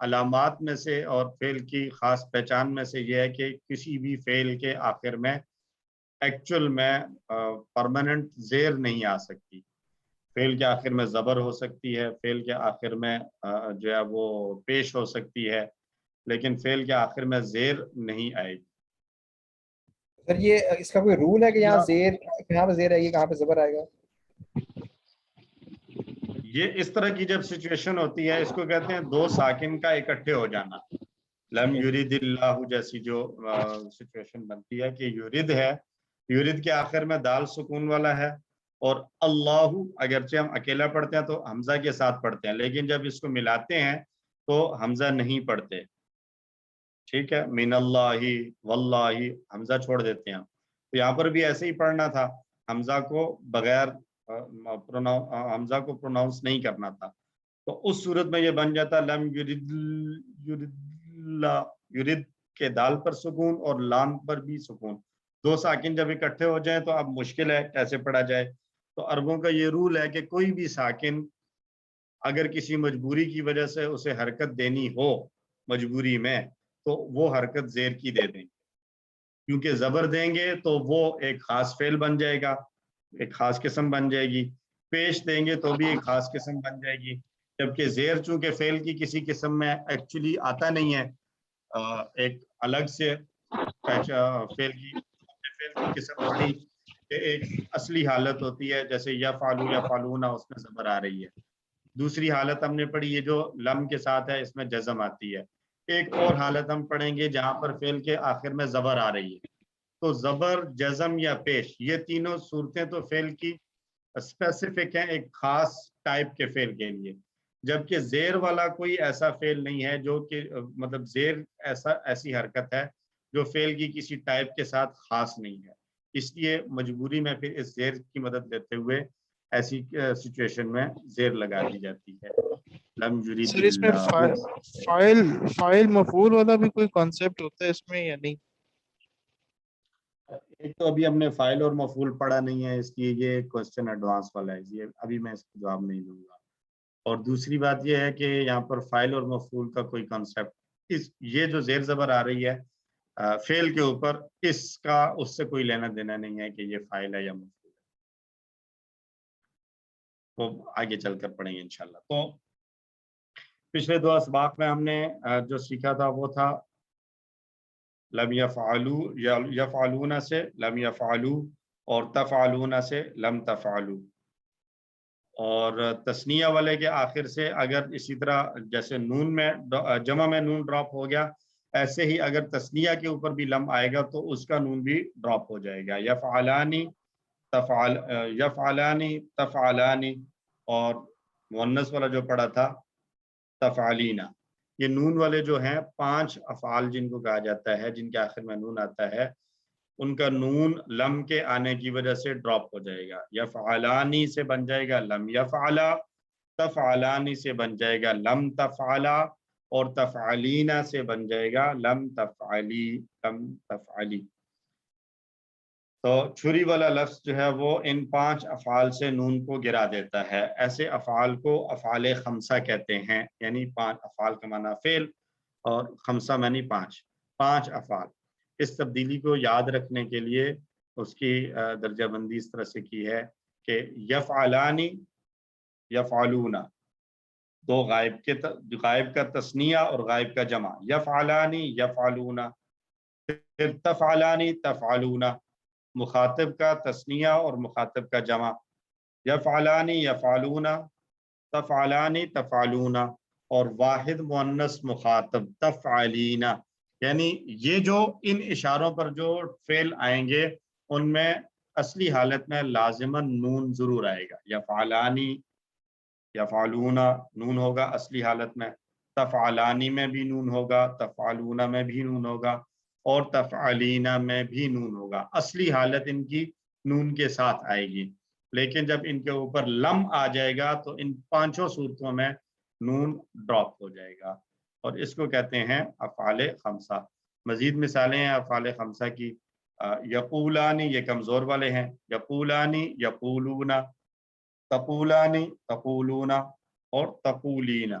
علامات میں سے اور فعل کی خاص پہچان میں سے یہ ہے کہ کسی بھی فعل کے آخر میں ایکچوئل میں پرماننٹ زیر نہیں آ سکتی. فعل کے آخر میں زبر ہو سکتی ہے، فعل کے آخر میں جو ہے وہ پیش ہو سکتی ہے، لیکن فعل کے آخر میں زیر نہیں آئے گی. سر یہ اس کا کوئی رول ہے کہ یہاں زیر، کہاں پہ زیر آئے گی، کہاں پہ زبر آئے گا؟ یہ اس طرح کی جب سچویشن ہوتی ہے، اس کو کہتے ہیں دو ساکن کا اکٹھے ہو جانا. لم یرید اللہ جیسی جو سچویشن بنتی ہے کہ یرید ہے، یرید کے آخر میں دال سکون والا ہے، اور اللہ اگرچہ ہم اکیلا پڑھتے ہیں تو حمزہ کے ساتھ پڑھتے ہیں، لیکن جب اس کو ملاتے ہیں تو حمزہ نہیں پڑھتے. ٹھیک ہے، من اللہ واللہ حمزہ چھوڑ دیتے ہیں. تو یہاں پر بھی ایسے ہی پڑھنا تھا، حمزہ کو بغیر حمزہ کو پروناؤنس نہیں کرنا تھا. تو اس صورت میں یہ بن جاتا لم یرید کے دال پر سکون اور لام پر بھی سکون. دو ساکن جب اکٹھے ہو جائیں تو اب مشکل ہے کیسے پڑھا جائے. تو عربوں کا یہ رول ہے کہ کوئی بھی ساکن اگر کسی مجبوری کی وجہ سے اسے حرکت دینی ہو مجبوری میں، تو وہ حرکت زیر کی دے دیں، کیونکہ زبر دیں گے تو وہ ایک خاص فعل بن جائے گا، ایک خاص قسم بن جائے گی. پیش دیں گے تو بھی ایک خاص قسم بن جائے گی. جبکہ زیر چونکہ فعل کی کسی قسم میں ایکچولی آتا نہیں ہے، ایک الگ سے فعل کی قسم پڑھی کہ ایک اصلی حالت ہوتی ہے جیسے یفعلو یفعلون، اس میں زبر آ رہی ہے. دوسری حالت ہم نے پڑھی یہ جو لم کے ساتھ ہے، اس میں جزم آتی ہے. ایک اور حالت ہم پڑھیں گے جہاں پر فعل کے آخر میں زبر آ رہی ہے. تو زبر، جزم یا پیش، یہ تینوں صورتیں تو فعل کی اسپیسیفک ہیں ایک خاص ٹائپ کے فعل کے لیے. جبکہ زیر والا کوئی ایسا فعل نہیں ہے جو کہ مطلب زیر ایسی حرکت ہے جو فعل کی کسی ٹائپ کے ساتھ خاص نہیں ہے. اس لیے مجبوری میں پھر اس زیر کی مدد لیتے ہوئے ایسی سچویشن میں زیر لگا دی جاتی ہے. لم یرید سر اس میں فاعل مفعول والا بھی کوئی کانسیپٹ ہوتا ہے اس میں یا نہیں؟ ایک تو ابھی ہم نے فاعل اور مفعول پڑھا نہیں ہے، اس لیے یہ کوسچن ایڈوانس والا ہے، یہ ابھی میں اس کا جواب نہیں دوں گا. اور دوسری بات یہ ہے کہ یہاں پر فاعل اور مفعول کا کوئی کانسیپٹ، یہ جو زیر زبر آ رہی ہے فعل کے اوپر، اس کا اس سے کوئی لینا دینا نہیں ہے کہ یہ فاعل ہے یا مفعول ہے. تو آگے چل کر پڑھیں گے انشاءاللہ. تو پچھلے دو اسباق میں ہم نے جو سیکھا تھا وہ تھا لم یفعلو، یفعلون سے لم یفعلو، اور تفعلون سے لم تفعلو. اور تثنیہ والے کے آخر سے اگر اسی طرح جیسے نون میں جمع میں نون ڈراپ ہو گیا، ایسے ہی اگر تثنیہ کے اوپر بھی لم آئے گا تو اس کا نون بھی ڈراپ ہو جائے گا. یفعلانی یفعلانی تفعلانی، اور مؤنث والا جو پڑھا تھا تفعلینا. یہ نون والے جو ہیں 5 افعال جن کو کہا جاتا ہے جن کے آخر میں نون آتا ہے، ان کا نون لم کے آنے کی وجہ سے ڈراپ ہو جائے گا. یفعلانی سے بن جائے گا لم یفعلا، تفعلانی سے بن جائے گا لم تفعلا، اور تفعلینا سے بن جائے گا لم تفعلی، لم تفعلی. تو چھری والا لفظ جو ہے وہ ان 5 افعال سے نون کو گرا دیتا ہے. ایسے افعال کو افعال خمسہ کہتے ہیں، یعنی 5 افعال کا معنی فعل اور خمسہ معنی 5 افعال. اس تبدیلی کو یاد رکھنے کے لیے اس کی درجہ بندی اس طرح سے کی ہے کہ یفعلانی یفعلونا، دو غائب کا تثنیہ اور غائب کا جمع، یفعلانی یفعلونا. پھر تفعلانی تفعلونا، مخاطب کا تثنیہ اور مخاطب کا جمع، یفعلانی یفعلونا، تفعلانی تفعلونا، اور واحد مؤنث مخاطب تفعلینا. یعنی یہ جو ان اشاروں پر جو فعل آئیں گے ان میں اصلی حالت میں لازماً نون ضرور آئے گا. یفعلانی یفعلونا نون ہوگا اصلی حالت میں، تفعلانی میں بھی نون ہوگا، تفعلونا میں بھی نون ہوگا، اور تفعلینا میں بھی نون ہوگا. اصلی حالت ان کی نون کے ساتھ آئے گی. لیکن جب ان کے اوپر لم آ جائے گا تو ان 5 صورتوں میں نون ڈراپ ہو جائے گا، اور اس کو کہتے ہیں افعال خمسہ. مزید مثالیں ہیں افعال خمسہ کی. یقولانی، یہ کمزور والے ہیں، یقولانی یقولونا، تقولانی تقولونا، اور تقولینا.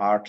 8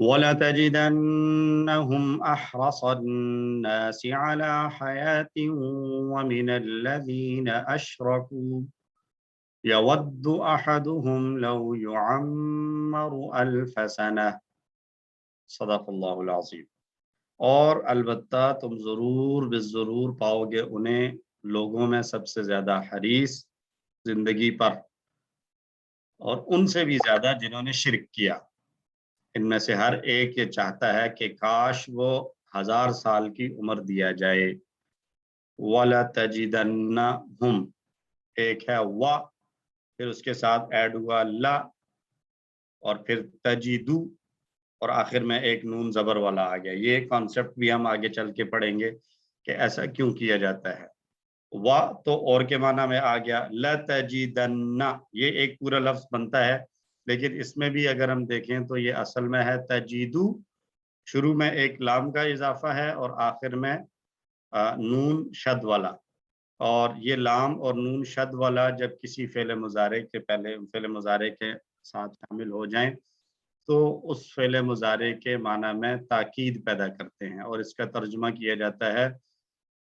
وَلَتَجِدَنَّهُمْ أَحْرَصَ النَّاسِ عَلَى حَيَاةٍ وَمِنَ الَّذِينَ أَشْرَكُوا يَوَدُّ أَحَدُهُمْ لَوْ يُعَمَّرُ أَلْفَ سَنَةٍ صدق اللہ العظیم۔ اور البتہ تم ضرور پاؤ گے انہیں لوگوں میں سب سے زیادہ حریص زندگی پر، اور ان سے بھی زیادہ جنہوں نے شرک کیا۔ ان میں سے ہر ایک یہ چاہتا ہے کہ کاش وہ 1000 سال کی عمر دیا جائے۔ وَلَتَجِدَنَّهُمْ ایک ہے وا، پھر اس کے ساتھ ایڈ ہوا لا، اور پھر تجیدو، اور آخر میں ایک نون زبر والا آ گیا۔ یہ کانسیپٹ بھی ہم آگے چل کے پڑھیں گے کہ ایسا کیوں کیا جاتا ہے۔ وا تو اور کے معنی میں آ گیا، لَتَجِدَنَّ یہ ایک پورا لفظ بنتا ہے، لیکن اس میں بھی اگر ہم دیکھیں تو یہ اصل میں ہے تجیدو، شروع میں ایک لام کا اضافہ ہے اور آخر میں نون شد والا، اور یہ لام اور نون شد والا جب کسی فعل مضارع کے پہلے فعل مضارع کے ساتھ شامل ہو جائیں تو اس فعل مضارع کے معنی میں تاکید پیدا کرتے ہیں، اور اس کا ترجمہ کیا جاتا ہے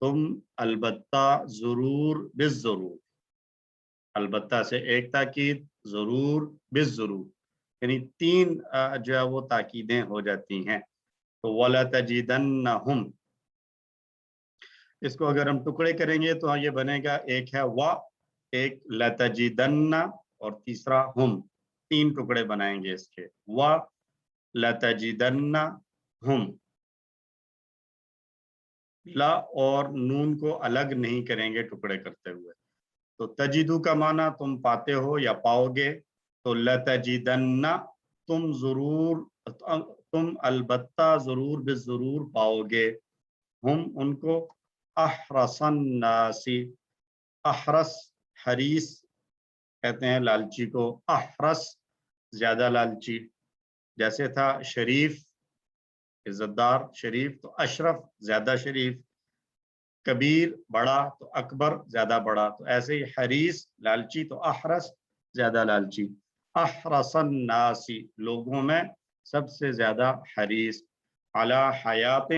تم البتہ ضرور بالضرور۔ البتہ سے ایک تاکید، ضرور بالضرور، یعنی 3 جو ہے وہ تاکیدیں ہو جاتی ہیں۔ تو وَلَتَجِدَنَّهُمْ اس کو اگر ہم ٹکڑے کریں گے تو یہ بنے گا، ایک ہے وا، ایک لَتَجِدَنَّ، اور تیسرا ہم۔ 3 ٹکڑے بنائیں گے اس کے، وا لَتَجِدَنَّهُمْ۔ لا اور نون کو الگ نہیں کریں گے ٹکڑے کرتے ہوئے۔ تو تجیدو کا معنی تم پاتے ہو یا پاؤ گے، تو لَتَجِدَنَّ تم البتہ ضرور بالضرور پاؤ گے، ہم ان کو، احرص الناس، احرص حریص کہتے ہیں لالچی کو، احرص زیادہ لالچی، جیسے تھا شریف عزت دار شریف، تو اشرف زیادہ شریف، کبیر بڑا تو اکبر زیادہ بڑا، تو ایسے ہی حریص لالچی تو احرص زیادہ لالچی۔ احرص الناس لوگوں میں سب سے زیادہ حریص، علی حیات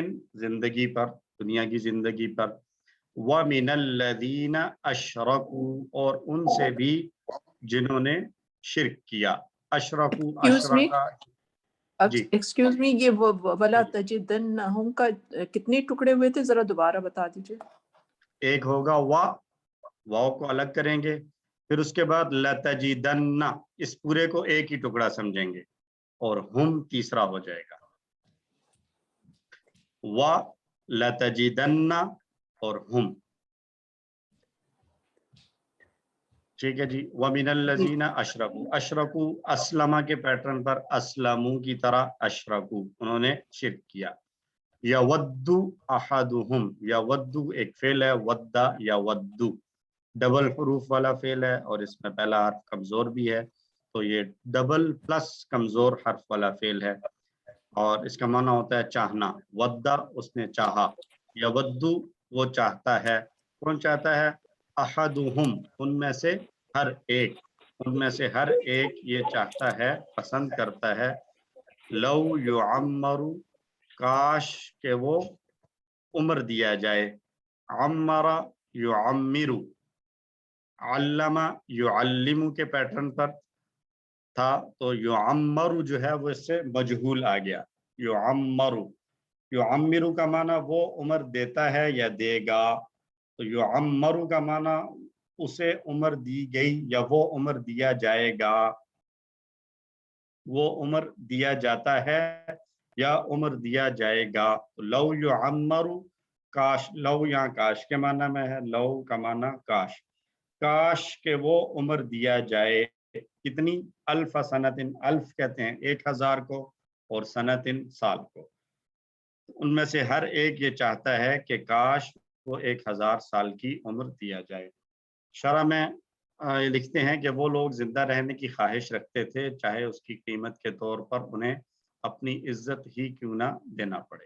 زندگی پر، دنیا کی زندگی پر، وَمِنَ الَّذِينَ أَشْرَكُوا اور ان سے بھی جنہوں نے شرک کیا۔ اشرکو اشرکا جی ایکسکیوز می، یہ ولا تجدنہم کا کتنے ٹکڑے ہوئے تھے، ذرا دوبارہ بتا دیجیے۔ ایک ہوگا وا، واو کو الگ کریں گے، پھر اس کے بعد لَتَجِدَنَّ اس پورے کو ایک ہی ٹکڑا سمجھیں گے، اور ہم تیسرا ہو جائے گا، وا لَتَجِدَنَّ اور ہم، ٹھیک ہے جی۔ وَمِنَ الَّذِينَ أَشْرَكُوا، أَشْرَكُوا اسلمہ کے پیٹرن پر، اسلموا کی طرح اشرکو انہوں نے شرک کیا۔ یَوَدُّ أَحَدُهُمْ، یَوَدُّ ایک فعل ہے، وَدَّ یَوَدُّ ڈبل حروف والا فعل ہے، اور اس میں پہلا حرف کمزور بھی ہے، تو یہ ڈبل پلس کمزور حرف والا فعل ہے، اور اس کا معنی ہوتا ہے چاہنا۔ وَدَّ اس نے چاہا، یَوَدُّ وہ چاہتا ہے، کون چاہتا ہے؟ احدہم ان میں سے ہر ایک، ان میں سے ہر ایک یہ چاہتا ہے، پسند کرتا ہے، لو یعمر کاش کہ وہ عمر دیا جائے، عمر یعمر، علم یعلم کے پیٹرن پر تھا، تو یعمر جو ہے وہ اس سے مجہول آ گیا، یعمر، یعمر کا معنی وہ عمر دیتا ہے یا دے گا، تو یعمر کا معنی اسے عمر دی گئی یا وہ عمر دیا جائے گا، وہ عمر دیا جاتا ہے یا عمر دیا جائے گا۔ لو یعمر کاش، لو یہاں کاش کے معنی میں ہے، لو کا معنی کاش، کاش کہ وہ عمر دیا جائے، کتنی؟ الف سنتن، الف کہتے ہیں 1000 کو، اور سنتن سال کو، ان میں سے ہر ایک یہ چاہتا ہے کہ کاش وہ 1000 سال کی عمر دیا جائے۔ شرح میں لکھتے ہیں کہ وہ لوگ زندہ رہنے کی خواہش رکھتے تھے، چاہے اس کی قیمت کے طور پر انہیں اپنی عزت ہی کیوں نہ دینا پڑے۔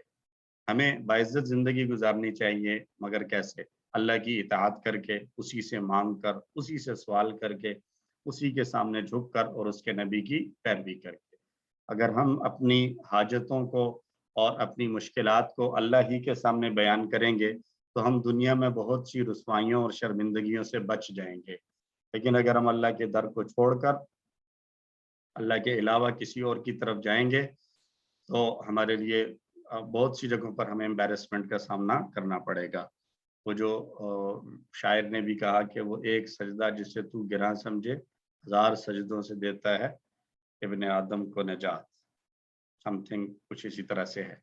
ہمیں باعزت زندگی گزارنی چاہیے، مگر کیسے؟ اللہ کی اطاعت کر کے، اسی سے مانگ کر، اسی سے سوال کر کے، اسی کے سامنے جھک کر، اور اس کے نبی کی پیروی کر کے۔ اگر ہم اپنی حاجتوں کو اور اپنی مشکلات کو اللہ ہی کے سامنے بیان کریں گے تو ہم دنیا میں بہت سی رسوائیوں اور شرمندگیوں سے بچ جائیں گے. لیکن اگر ہم اللہ کے در کو چھوڑ کر اللہ کے علاوہ کسی اور کی طرف جائیں گے تو ہمارے لیے بہت سی جگہوں پر ہمیں امبیرسمنٹ کا سامنا کرنا پڑے گا. وہ جو شاعر نے بھی کہا کہ وہ ایک سجدہ جسے تو گراں سمجھے 1000 سجدوں سے دیتا ہے ابن آدم کو نجات. سم تھنگ کچھ اسی طرح سے ہے.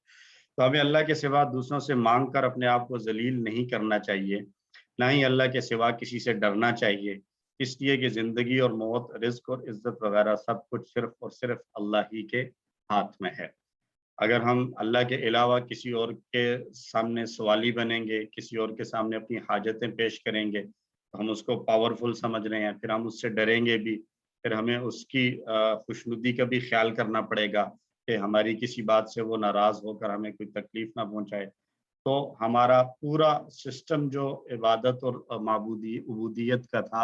تو ہمیں اللہ کے سوا دوسروں سے مانگ کر اپنے آپ کو ذلیل نہیں کرنا چاہیے، نہ ہی اللہ کے سوا کسی سے ڈرنا چاہیے، اس لیے کہ زندگی اور موت، رزق اور عزت وغیرہ سب کچھ صرف اور صرف اللہ ہی کے ہاتھ میں ہے. اگر ہم اللہ کے علاوہ کسی اور کے سامنے سوالی بنیں گے، کسی اور کے سامنے اپنی حاجتیں پیش کریں گے تو ہم اس کو پاورفل سمجھ رہے ہیں، پھر ہم اس سے ڈریں گے بھی، پھر ہمیں اس کی خوشنودی کا بھی خیال کرنا پڑے گا کہ ہماری کسی بات سے وہ ناراض ہو کر ہمیں کوئی تکلیف نہ پہنچائے. تو ہمارا پورا سسٹم جو عبادت اور عبودیت کا تھا،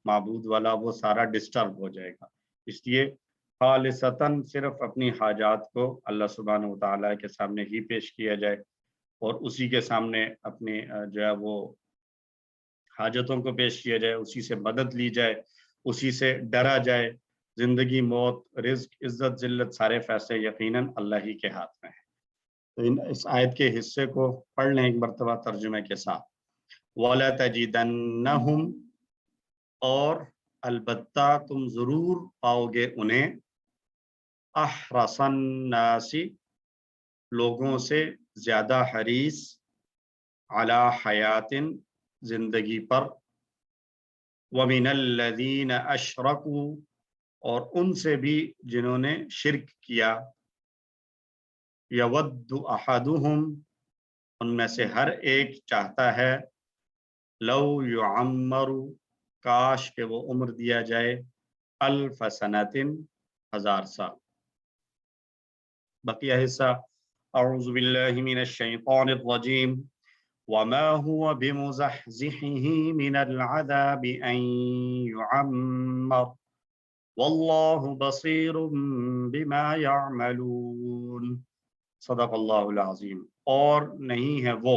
معبود والا، وہ سارا ڈسٹرب ہو جائے گا. اس لیے خالصتاً صرف اپنی حاجات کو اللہ سبحانہ و تعالیٰ کے سامنے ہی پیش کیا جائے اور اسی کے سامنے اپنی جو ہے وہ حاجتوں کو پیش کیا جائے، اسی سے مدد لی جائے، اسی سے ڈرا جائے. زندگی، موت، رزق، عزت، ذلت، سارے فیصلے یقیناً اللہ ہی کے ہاتھ میں ہیں. تو اس آیت کے حصے کو پڑھ لیں ایک مرتبہ ترجمے کے ساتھ. وَلَتَجِدَنَّهُمْ، اور البتہ تم ضرور پاؤ گے انہیں، احرص الناس، لوگوں سے زیادہ حریص، علی حیات، زندگی پر، ومن الذین اشرکوا، اور ان سے بھی جنہوں نے شرک کیا، یود احدہم، ان میں سے ہر ایک چاہتا ہے، لو یعمر، کاش کہ وہ عمر دیا جائے، الف سنۃ، 1000 سال. بقیہ حصہ. اعوذ باللہ من الشیطان الرجیم وما هو بمزحزحه من العذاب ان يعمر واللہ بصیر بما يعملون. صدق اللہ العظیم. اور نہیں ہے وہ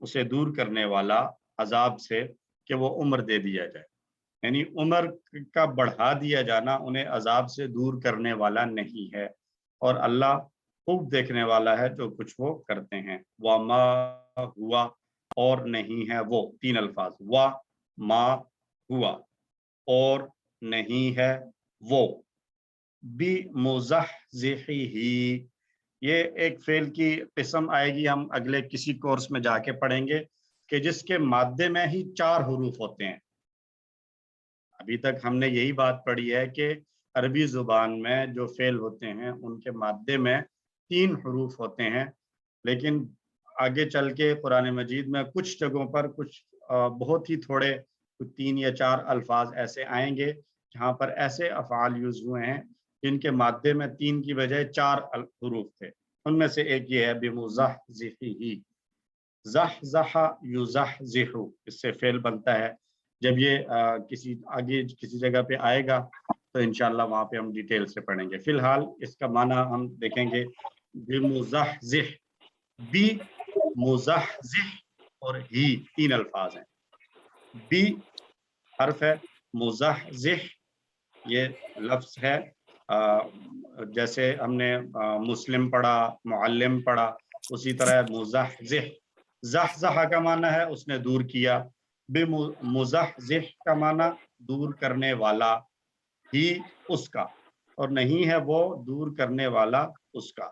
اسے دور کرنے والا عذاب سے کہ وہ عمر دے دیا جائے، یعنی عمر کا بڑھا دیا جانا انہیں عذاب سے دور کرنے والا نہیں ہے، اور اللہ خوب دیکھنے والا ہے جو کچھ وہ کرتے ہیں. وما ہوا، اور نہیں ہے وہ، 3 الفاظ، وما ہوا، اور نہیں ہے وہ، بمزحزحہ، یہ ایک فعل کی قسم آئے گی، ہم اگلے کسی کورس میں جا کے پڑھیں گے، کہ جس کے مادے میں ہی 4 حروف ہوتے ہیں. ابھی تک ہم نے یہی بات پڑھی ہے کہ عربی زبان میں جو فعل ہوتے ہیں ان کے مادے میں 3 حروف ہوتے ہیں، لیکن آگے چل کے قرآن مجید میں کچھ جگہوں پر کچھ بہت ہی تھوڑے 3 یا 4 الفاظ ایسے آئیں گے جہاں پر ایسے افعال یوز ہوئے ہیں جن کے مادے میں 3 کی بجائے 4 حروف تھے. ان میں سے ایک یہ ہے بمزحزحہ، زحزح یزحزح، اس سے فعل بنتا ہے. جب یہ کسی آگے کسی جگہ پہ آئے گا تو انشاءاللہ وہاں پہ ہم ڈیٹیل سے پڑھیں گے. فی الحال اس کا معنی ہم دیکھیں گے. بمزحزح، بی، مزحزح اور ہی 3 الفاظ ہیں. بی حرف ہے، مزحزح یہ لفظ ہے. جیسے ہم نے مسلم پڑھا، معلم پڑھا، اسی طرح مزحزح، زحزح کا معنی ہے اس نے دور کیا، بمزحزح کا معنی دور کرنے والا، ہی اس کا، اور نہیں ہے وہ دور کرنے والا اس کا.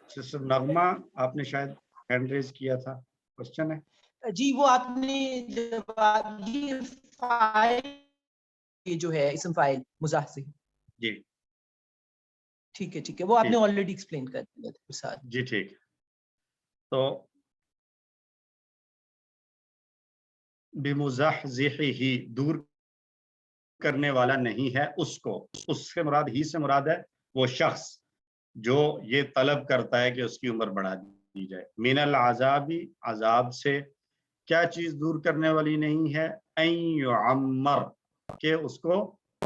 سسٹر نغمہ، آپ نے شاید ہینڈ ریز کیا تھا، کوشچن ہے؟ جی وہ آپ نے جواب، یہ فائل یہ جو ہے اسم فائل مزحزح، جی ٹھیک ہے ٹھیک ہے، وہ آپ نے آلریڈی ایکسپلین کر دیا تھا ساتھ. جی ٹھیک. تو بمزحزحہ، دور کرنے والا نہیں ہے اس کو، اس سے مراد، ہی سے مراد ہے وہ شخص جو یہ طلب کرتا ہے کہ اس کی عمر بڑھا دی جائے. من العذاب، عذاب سے. کیا چیز دور کرنے والی نہیں ہے؟ ان یعمر، کہ اس کو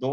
2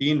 3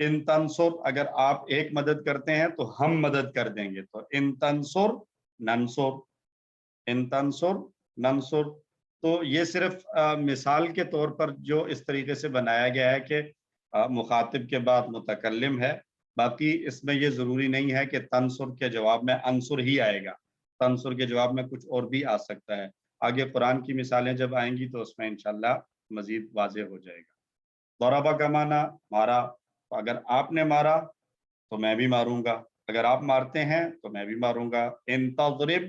ان تنصر اگر آپ ایک مدد کرتے ہیں تو ہم مدد کر دیں گے، تو ان تنصر ننصر، ان تنصر ننصر۔ تو یہ صرف مثال کے طور پر جو اس طریقے سے بنایا گیا ہے کہ مخاطب کے بعد متکلم ہے، باقی اس میں یہ ضروری نہیں ہے کہ تنصر کے جواب میں انصر ہی آئے گا، تنصر کے جواب میں کچھ اور بھی آ سکتا ہے۔ آگے قرآن کی مثالیں جب آئیں گی تو اس میں انشاءاللہ مزید واضح ہو جائے گا۔ ضربہ کا معنی مارا، تو اگر آپ نے مارا تو میں بھی ماروں گا، اگر آپ مارتے ہیں تو میں بھی ماروں گا۔ ان تضرب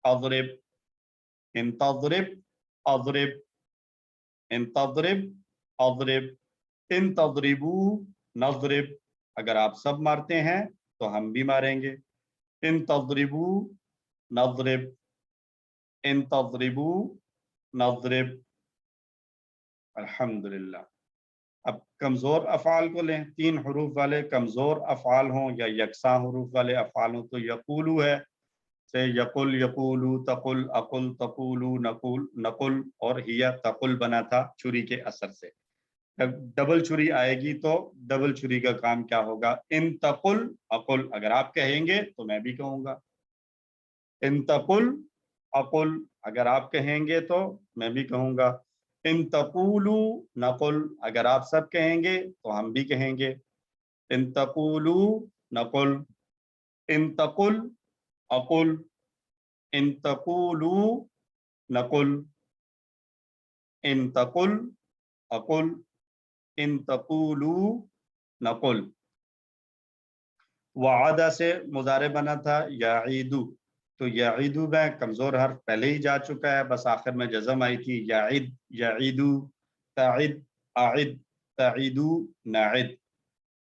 اضرب، ان تضرب اضرب، ان تضرب اضرب، ان تضربوا نضرب، اگر آپ سب مارتے ہیں تو ہم بھی ماریں گے۔ ان تضربوا نضرب، ان تضربوا نضرب۔ الحمدللہ۔ اب کمزور افعال کو لیں، 3 حروف والے کمزور افعال ہوں یا یکساں حروف والے افعال ہوں، تو یقولو ہے، سے یقل یقولو، تقل اقل تقولو، نقول نقل، اور ہیا تقل بنا تھا چھری کے اثر سے۔ جب ڈبل چھری آئے گی تو ڈبل چھری کا کام کیا ہوگا؟ ان تقل اقل، اگر آپ کہیں گے تو میں بھی کہوں گا۔ ان تقل اقل، اگر آپ کہیں گے تو میں بھی کہوں گا۔ ان تقولو نقل، اگر آپ سب کہیں گے تو ہم بھی کہیں گے۔ ان تقولو نقل، ان تقل اقل، ان تقولو نقل، ان تقل اقل، ان تقولو نقل۔ وعدہ سے مضارع بنا تھا یعیدو، تو یعیدو میں کمزور حرف پہلے ہی جا چکا ہے، بس آخر میں جزم آئی تھی، یعید یعیدو، تعد اعد، تعیدو نعد،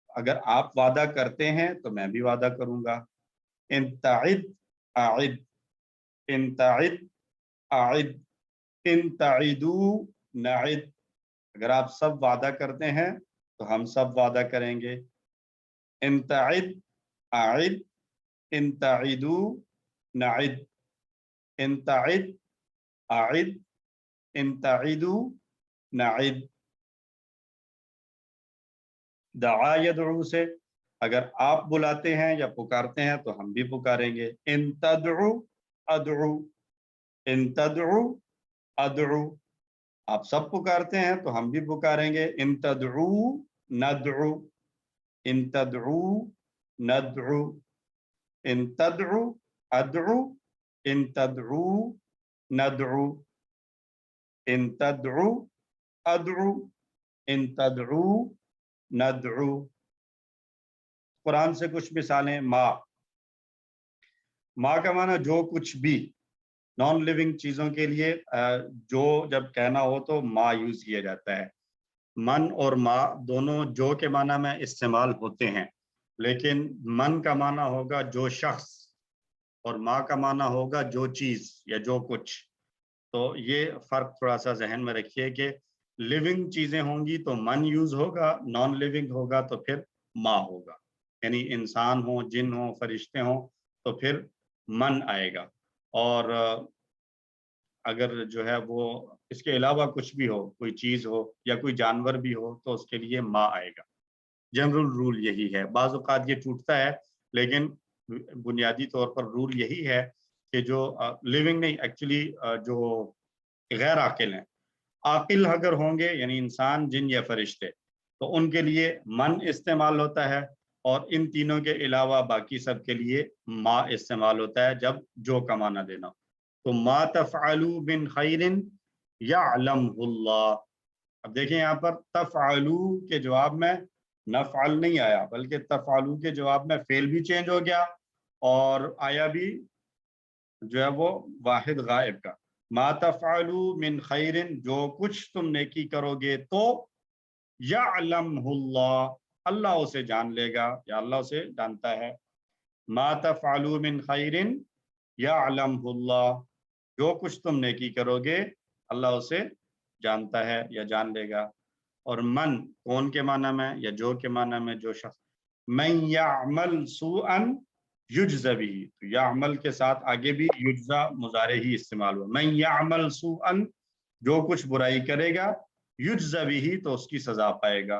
اگر آپ وعدہ کرتے ہیں تو میں بھی وعدہ کروں گا۔ ان تعد اعد، ان تعد اعد، ان تعیدو نعد، اگر آپ سب وعدہ کرتے ہیں تو ہم سب وعدہ کریں گے۔ ان تعد اعد، ان تعیدو نعد، ان تعد اعد، ان تعیدو نعد۔ دعا یدعو سے اگر آپ بلاتے ہیں یا پکارتے ہیں تو ہم بھی پکاریں گے۔ ان تدعو ادعو، ان تدعو ادعو، آپ سب پکارتے ہیں تو ہم بھی پکاریں گے۔ ان تدعو ندعو، ان تدعو ندعو، ان تدعو ادعو، ان تدعو ندعو، ان تدعو ادعو، ان تدعو ندعو۔ قرآن سے کچھ مثالیں۔ ما کا معنی جو کچھ بھی، نان لیونگ چیزوں کے لیے جو جب کہنا ہو تو ما یوز کیا جاتا ہے۔ من اور ما دونوں جو کے معنی میں استعمال ہوتے ہیں، لیکن من کا معنی ہوگا جو شخص اور ما کا معنی ہوگا جو چیز یا جو کچھ۔ تو یہ فرق تھوڑا سا ذہن میں رکھیے کہ لیونگ چیزیں ہوں گی تو من یوز ہوگا، نان لیونگ ہوگا تو پھر ما ہوگا، یعنی انسان ہوں، جن ہوں، فرشتے ہوں تو پھر من آئے گا، اور اگر جو ہے وہ اس کے علاوہ کچھ بھی ہو، کوئی چیز ہو یا کوئی جانور بھی ہو تو اس کے لیے ما آئے گا۔ جنرل رول یہی ہے، بعض اوقات یہ ٹوٹتا ہے لیکن بنیادی طور پر رول یہی ہے کہ جو لیونگ نہیں، ایکچولی جو غیر عاقل ہیں، عاقل اگر ہوں گے یعنی انسان، جن یا فرشتے، تو ان کے لیے من استعمال ہوتا ہے، اور ان تینوں کے علاوہ باقی سب کے لیے ما استعمال ہوتا ہے جب جو کا معنی دینا ہو۔ تو ما تفعلوا من خیر یعلمہ اللہ، اب دیکھیں یہاں پر تفعلوا کے جواب میں نفعل نہیں آیا، بلکہ تفعلوا کے جواب میں فعل بھی چینج ہو گیا اور آیا بھی جو ہے وہ واحد غائب کا۔ ما تفعلوا من خیر، جو کچھ تم نیکی کرو گے تو یعلمہ اللہ، اللہ اسے جان لے گا یا اللہ اسے جانتا ہے۔ ما تفعلوا من خیر یعلمہ اللہ، جو کچھ تم نیکی کرو گے اللہ اسے جانتا ہے یا جان لے گا۔ اور من کون کے معنی میں یا جو کے معنی میں؟ جو شخص۔ من یعمل سوءا یجزا بہ، تو یعمل کے ساتھ آگے بھی یجزا مضارع ہی استعمال ہوا۔ من یعمل سوءا، جو کچھ برائی کرے گا، یجزا بہ، تو اس کی سزا پائے گا۔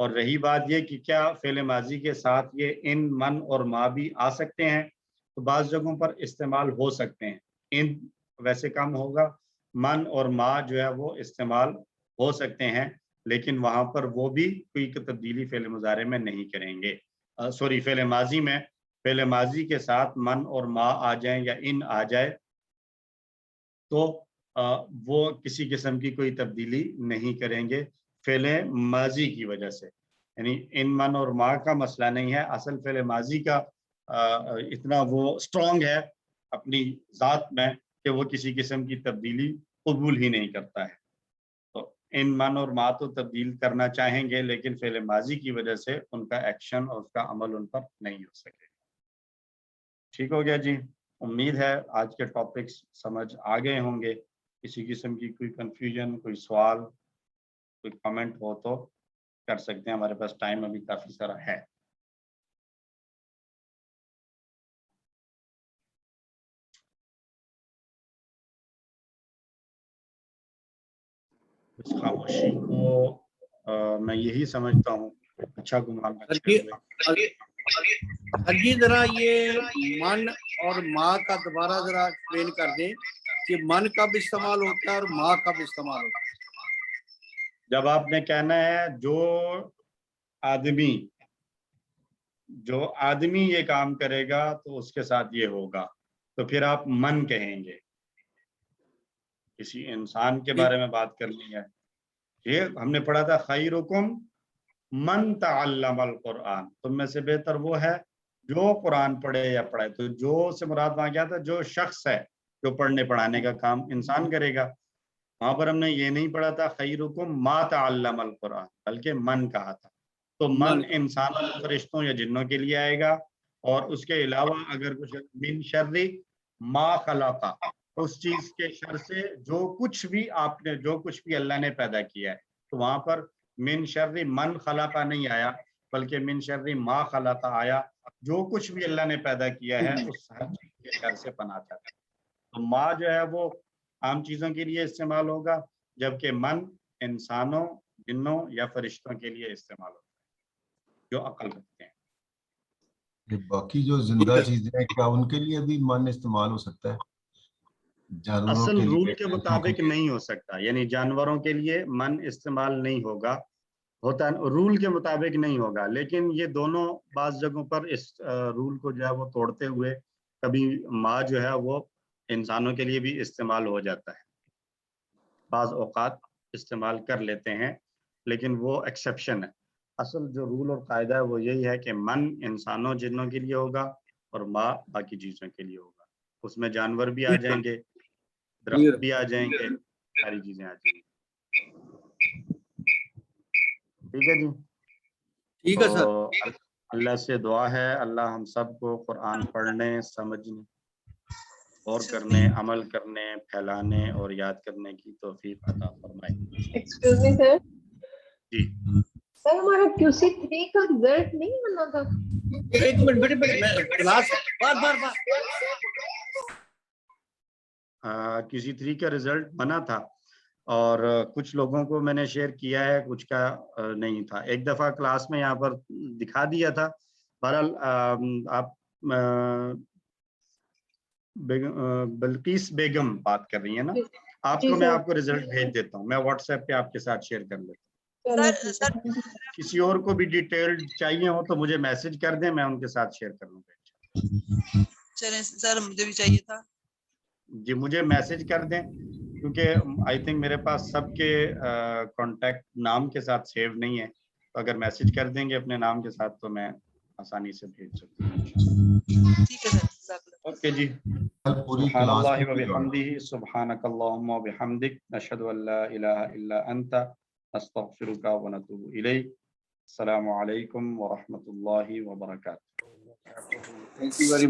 اور رہی بات یہ کہ کیا فعل ماضی کے ساتھ یہ ان، من اور ما بھی آ سکتے ہیں، تو بعض جگہوں پر استعمال ہو سکتے ہیں. ان ویسے کم ہوگا، من اور ما جو ہے وہ استعمال ہو سکتے ہیں، لیکن وہاں پر وہ بھی کوئی تبدیلی فعل مضارع میں نہیں کریں گے. سوری، فعل ماضی میں فعل ماضی کے ساتھ من اور ما آ جائیں یا ان آ جائے تو وہ کسی قسم کی کوئی تبدیلی نہیں کریں گے فعل ماضی کی وجہ سے. یعنی ان، من اور ما کا مسئلہ نہیں ہے، اصل فعل ماضی کا اتنا وہ اسٹرانگ ہے اپنی ذات میں کہ وہ کسی قسم کی تبدیلی قبول ہی نہیں کرتا ہے. تو ان، من اور ما تو تبدیل کرنا چاہیں گے، لیکن فعل ماضی کی وجہ سے ان کا ایکشن اور اس کا عمل ان پر نہیں ہو سکے. ٹھیک ہو گیا جی. امید ہے آج کے ٹاپکس سمجھ آ گئے ہوں گے. کسی قسم کی کوئی کنفیوژن، کوئی سوال، کوئی کمنٹ ہو تو کر سکتے ہیں، ہمارے پاس ٹائم ابھی کافی سارا ہے. اس خاموشی کو میں یہی سمجھتا ہوں اچھا گمان رکھتے ہوئے. سر جی ذرا یہ من اور ماں کا دوبارہ ذرا ایکسپلین کر دیں کہ من کب استعمال ہوتا ہے اور ماں کب استعمال ہوتا ہے. جب آپ نے کہنا ہے جو آدمی یہ کام کرے گا تو اس کے ساتھ یہ ہوگا، تو پھر آپ من کہیں گے. کسی انسان کے بارے میں بات کرنی ہے، یہ ہم نے پڑھا تھا خیرکم من تعلم القرآن، تم میں سے بہتر وہ ہے جو قرآن پڑھے یا پڑھائے. تو جو سے مراد وہاں کیا تھا؟ جو شخص ہے جو پڑھنے پڑھانے کا کام انسان کرے گا. وہاں پر ہم نے یہ نہیں پڑھا تھا خیرکم ما تعلم القرآن، بلکہ من کہا تھا. تو من انسانوں، فرشتوں یا جنوں کے لیے آئے گا. اور اس کے علاوہ اگر کچھ من شر ما خلق، اس چیز کے شر سے جو کچھ بھی اللہ نے پیدا کیا ہے. تو وہاں پر من شر من خلق نہیں آیا، بلکہ من شر ما خلق آیا. جو کچھ بھی اللہ نے پیدا کیا ہے اس ہر چیز کے شر سے پناہ چاہتا ہے. تو ما جو ہے وہ عام چیزوں کے لیے استعمال ہوگا، جبکہ من انسانوں، جنوں یا فرشتوں کے لیے استعمال ہوگا جو عقل رکھتے ہیں. باقی جو زندہ چیزیں ہیں کیا ان کے لیے بھی من استعمال ہو سکتا ہے؟ جانوروں اصل کے لیے، رول کے مطابق نہیں ہو سکتا، یعنی جانوروں کے لیے من استعمال نہیں ہوگا، رول کے مطابق نہیں ہوگا. لیکن یہ دونوں بعض جگہوں پر اس رول کو جو ہے وہ توڑتے ہوئے کبھی ما جو ہے وہ انسانوں کے لیے بھی استعمال ہو جاتا ہے. بعض اوقات استعمال کر لیتے ہیں، لیکن وہ ایکسیپشن ہے. اصل جو رول اور قاعدہ ہے وہ یہی ہے کہ من انسانوں، جنوں کے لیے ہوگا اور ما باقی چیزوں کے لیے ہوگا. اس میں جانور بھی آ جائیں گے، درخت بھی آ جائیں گے، ساری چیزیں آ جائیں گی. ٹھیک ہے جی. ٹھیک ہے سر. تو اللہ سے دعا ہے اللہ ہم سب کو قرآن پڑھنے، سمجھنے، غور کرنے، عمل کرنے، پھیلانے اور یاد کرنے کی توفیق عطا فرمائے. ایکسکیوز می سر. جی سر ہمارا QC3 کا رزلٹ نہیں بنا تھا. ایک منٹ بیٹے، کلاس بار QC3 کا رزلٹ بنا تھا اور کچھ لوگوں کو میں نے شیئر کیا ہے، کچھ کا نہیں تھا. ایک دفعہ کلاس میں یہاں پر دکھا دیا تھا. بہرحال آپ بلقیس بیگم بات کر رہی ہیں نا، آپ کو میں آپ کو رزلٹ بھیج دیتا ہوں، میں واٹس ایپ پہ آپ کے ساتھ شیئر کر لیتا ہوں. کسی اور کو بھی ڈیٹیل چاہیے ہو تو مجھے میسج کر دیں، میں ان کے ساتھ شیئر کر لوں گا. چلیں سر، مجھے بھی چاہیے تھا. جی مجھے میسج کر دیں، کیونکہ آئی تھنک میرے پاس سب کے کانٹیکٹ نام کے ساتھ سیو نہیں ہے. تو اگر میسج کر دیں گے اپنے نام کے ساتھ تو میں آسانی سے بھیج سکتا ہوں. ٹھیک ہے سر. اوکے جی. سبحان اللہ و بحمدہ، سبحانک اللہم و بحمدک، نشہد ان لا الہ الا انت، نستغفرک و نتوب الیک. السلام علیکم ورحمۃ اللہ وبرکاتہ. Thank you very much.